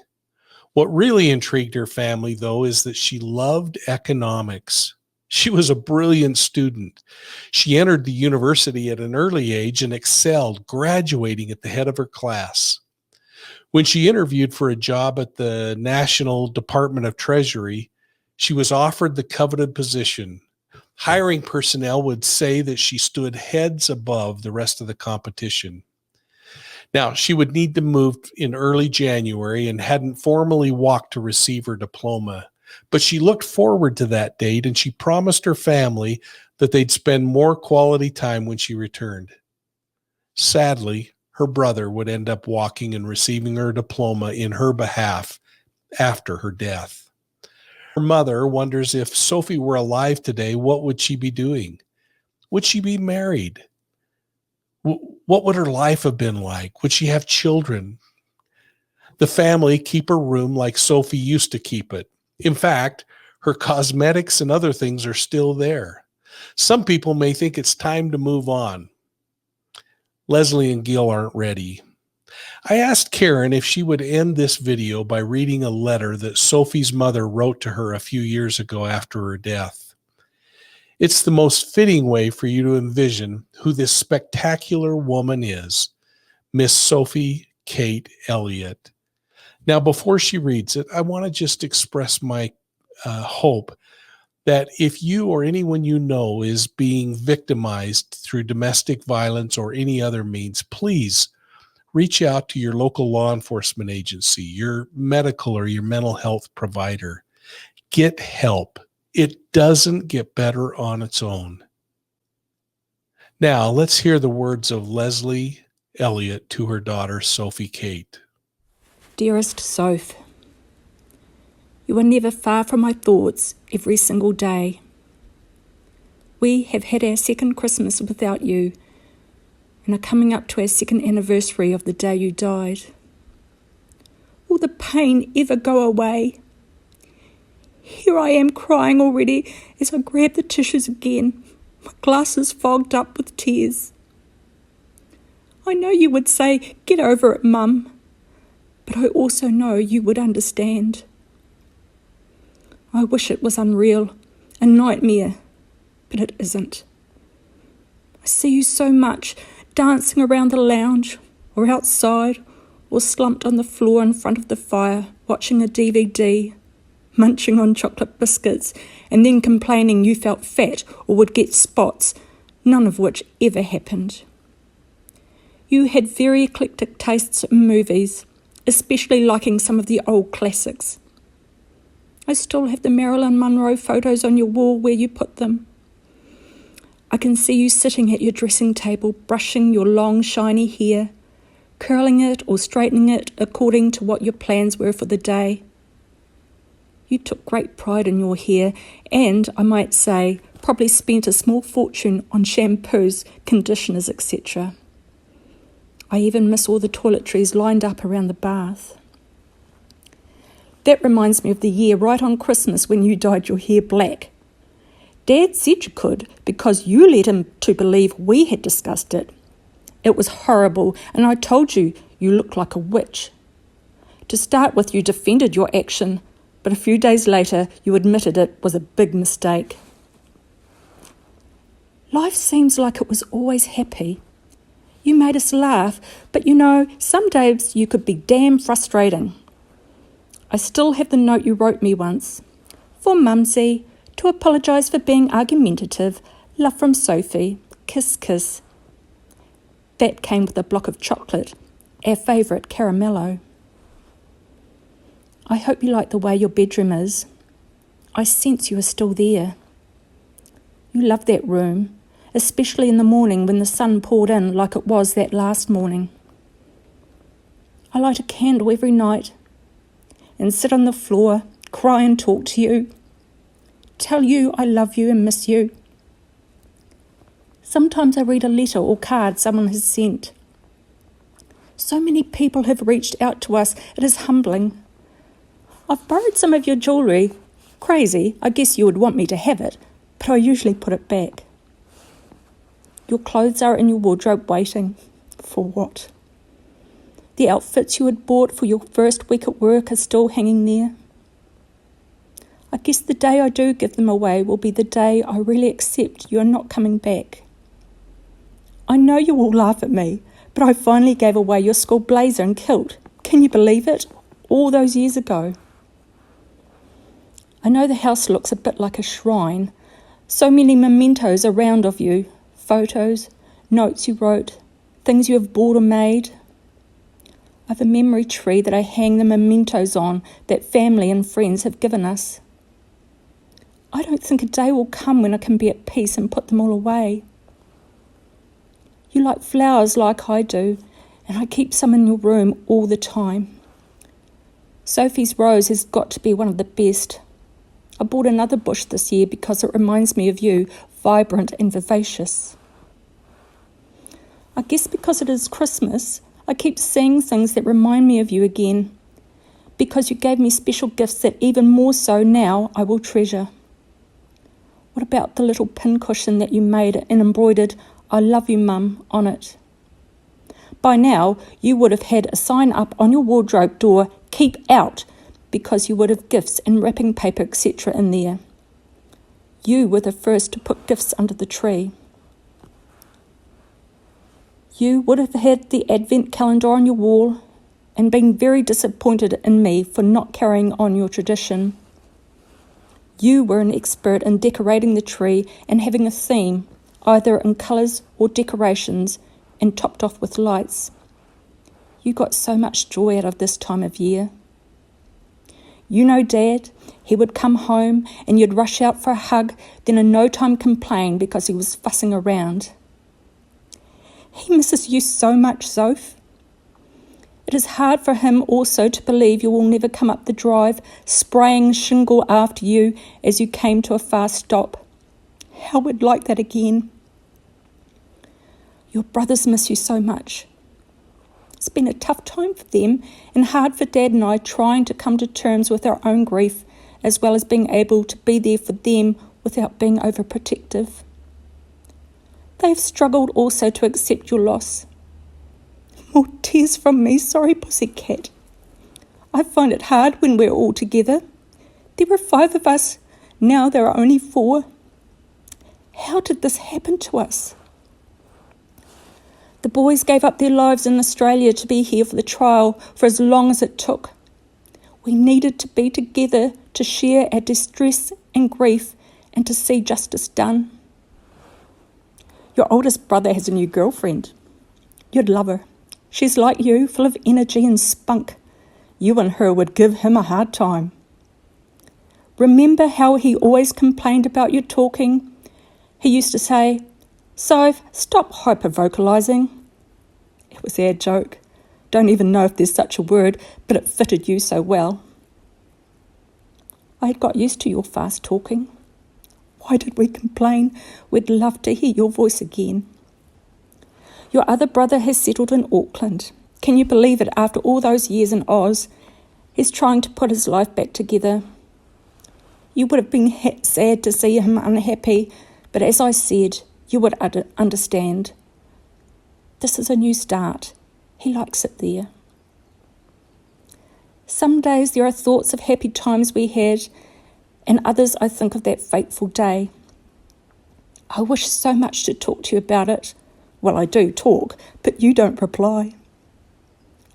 What really intrigued her family, though, is that she loved economics. She was a brilliant student. She entered the university at an early age and excelled, graduating at the head of her class. When she interviewed for a job at the National Department of Treasury, she was offered the coveted position. Hiring personnel would say that she stood heads above the rest of the competition. Now, she would need to move in early January and hadn't formally walked to receive her diploma. But she looked forward to that date, and she promised her family that they'd spend more quality time when she returned. Sadly, her brother would end up walking and receiving her diploma in her behalf after her death. Her mother wonders if Sophie were alive today, what would she be doing? Would she be married? What would her life have been like? Would she have children? The family keep her room like Sophie used to keep it. In fact, her cosmetics and other things are still there. Some people may think it's time to move on. Leslie and Gil aren't ready. I asked Karen if she would end this video by reading a letter that Sophie's mother wrote to her a few years ago after her death. It's the most fitting way for you to envision who this spectacular woman is, Miss Sophie Kate Elliott. Now, before she reads it, I want to just express my hope that if you or anyone you know is being victimized through domestic violence or any other means, please reach out to your local law enforcement agency, your medical or your mental health provider. Get help. It doesn't get better on its own. Now, let's hear the words of Leslie Elliott to her daughter, Sophie Kate. Dearest Soph, you are never far from my thoughts every single day. We have had our second Christmas without you and are coming up to our second anniversary of the day you died. Will the pain ever go away? Here I am crying already as I grab the tissues again, my glasses fogged up with tears. I know you would say, "Get over it, Mum," but I also know you would understand. I wish it was unreal, a nightmare, but it isn't. I see you so much, dancing around the lounge, or outside, or slumped on the floor in front of the fire, watching a DVD, munching on chocolate biscuits, and then complaining you felt fat or would get spots, none of which ever happened. You had very eclectic tastes in movies, especially liking some of the old classics. I still have the Marilyn Monroe photos on your wall where you put them. I can see you sitting at your dressing table, brushing your long, shiny hair, curling it or straightening it according to what your plans were for the day. You took great pride in your hair and, I might say, probably spent a small fortune on shampoos, conditioners, etc. I even miss all the toiletries lined up around the bath. That reminds me of the year right on Christmas when you dyed your hair black. Dad said you could because you led him to believe we had discussed it. It was horrible, and I told you you looked like a witch. To start with, you defended your action, but a few days later you admitted it was a big mistake. Life seems like it was always happy. You made us laugh, but you know, some days you could be damn frustrating. I still have the note you wrote me once. For Mumsy, to apologise for being argumentative, love from Sophie, kiss kiss. That came with a block of chocolate, our favourite caramello. I hope you like the way your bedroom is. I sense you are still there. You love that room, especially in the morning when the sun poured in like it was that last morning. I light a candle every night and sit on the floor, cry and talk to you, tell you I love you and miss you. Sometimes I read a letter or card someone has sent. So many people have reached out to us, it is humbling. I've borrowed some of your jewellery. Crazy, I guess you would want me to have it, but I usually put it back. Your clothes are in your wardrobe waiting. For what? The outfits you had bought for your first week at work are still hanging there. I guess the day I do give them away will be the day I really accept you are not coming back. I know you will laugh at me, but I finally gave away your school blazer and kilt. Can you believe it? All those years ago. I know the house looks a bit like a shrine. So many mementos around of you. Photos, notes you wrote, things you have bought or made. I have a memory tree that I hang the mementos on that family and friends have given us. I don't think a day will come when I can be at peace and put them all away. You like flowers like I do, and I keep some in your room all the time. Sophie's rose has got to be one of the best. I bought another bush this year because it reminds me of you, vibrant and vivacious. I guess because it is Christmas, I keep seeing things that remind me of you again, because you gave me special gifts that even more so now I will treasure. What about the little pincushion that you made and embroidered, "I love you, Mum," on it? By now, you would have had a sign up on your wardrobe door, "Keep out," because you would have gifts and wrapping paper, etc. in there. You were the first to put gifts under the tree. You would have had the advent calendar on your wall and been very disappointed in me for not carrying on your tradition. You were an expert in decorating the tree and having a theme, either in colours or decorations, and topped off with lights. You got so much joy out of this time of year. You know Dad, he would come home and you'd rush out for a hug, then in no time complain because he was fussing around. He misses you so much, Soph. It is hard for him also to believe you will never come up the drive, spraying shingle after you as you came to a fast stop. How would like that again? Your brothers miss you so much. It's been a tough time for them and hard for Dad and I trying to come to terms with our own grief as well as being able to be there for them without being overprotective. They have struggled also to accept your loss. More tears from me, sorry pussycat. I find it hard when we're all together. There were 5 of us, now there are only 4. How did this happen to us? The boys gave up their lives in Australia to be here for the trial for as long as it took. We needed to be together to share our distress and grief and to see justice done. Your oldest brother has a new girlfriend. You'd love her. She's like you, full of energy and spunk. You and her would give him a hard time. Remember how he always complained about your talking? He used to say, "Soph, stop hyper-vocalising." It was our joke. Don't even know if there's such a word, but it fitted you so well. I had got used to your fast talking. Why did we complain? We'd love to hear your voice again. Your other brother has settled in Auckland. Can you believe it, after all those years in Oz? He's trying to put his life back together. You would have been sad to see him unhappy, but as I said, you would understand. This is a new start. He likes it there. Some days there are thoughts of happy times we had, and others I think of that fateful day. I wish so much to talk to you about it. Well, I do talk, but you don't reply.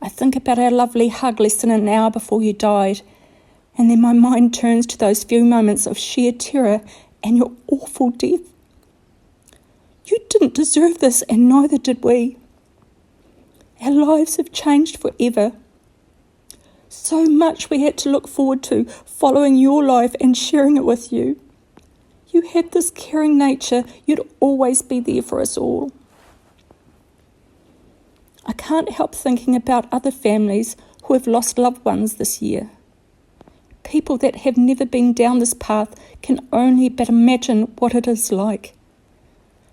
I think about our lovely hug less than an hour before you died, and then my mind turns to those few moments of sheer terror and your awful death. You didn't deserve this, and neither did we. Our lives have changed forever. So much we had to look forward to, following your life and sharing it with you. You had this caring nature. You'd always be there for us all. I can't help thinking about other families who have lost loved ones this year. People that have never been down this path can only but imagine what it is like.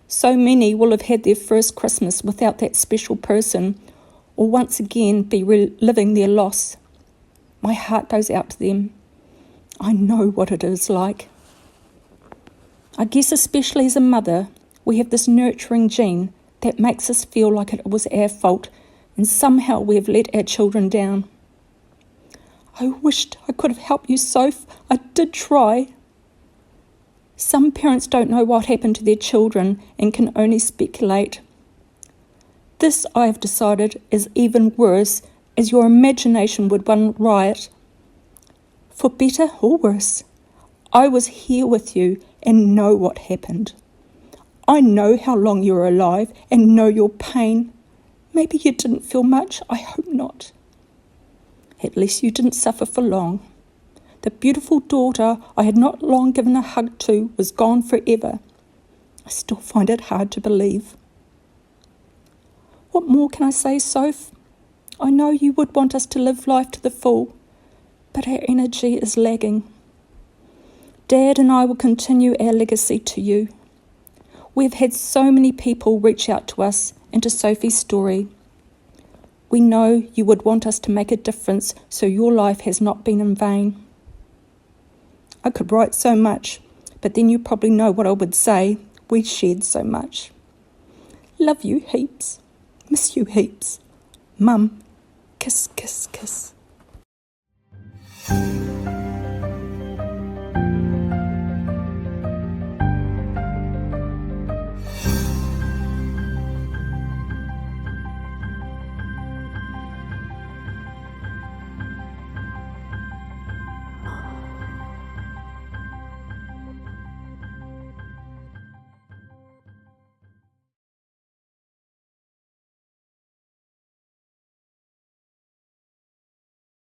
So many will have had their first Christmas without that special person, or once again be reliving their loss. My heart goes out to them. I know what it is like. I guess especially as a mother, we have this nurturing gene that makes us feel like it was our fault, and somehow we have let our children down. I wished I could have helped you, Soph. I did try. Some parents don't know what happened to their children and can only speculate. This, I have decided, is even worse, as your imagination would run riot. For better or worse, I was here with you and know what happened. I know how long you were alive and know your pain. Maybe you didn't feel much, I hope not. At least you didn't suffer for long. The beautiful daughter I had not long given a hug to was gone forever. I still find it hard to believe. What more can I say, Soph? I know you would want us to live life to the full, but our energy is lagging. Dad and I will continue our legacy to you. We've had so many people reach out to us and to Sophie's story. We know you would want us to make a difference so your life has not been in vain. I could write so much, but then you probably know what I would say. We shared so much. Love you heaps. Miss you heaps. Mum, kiss, kiss, kiss.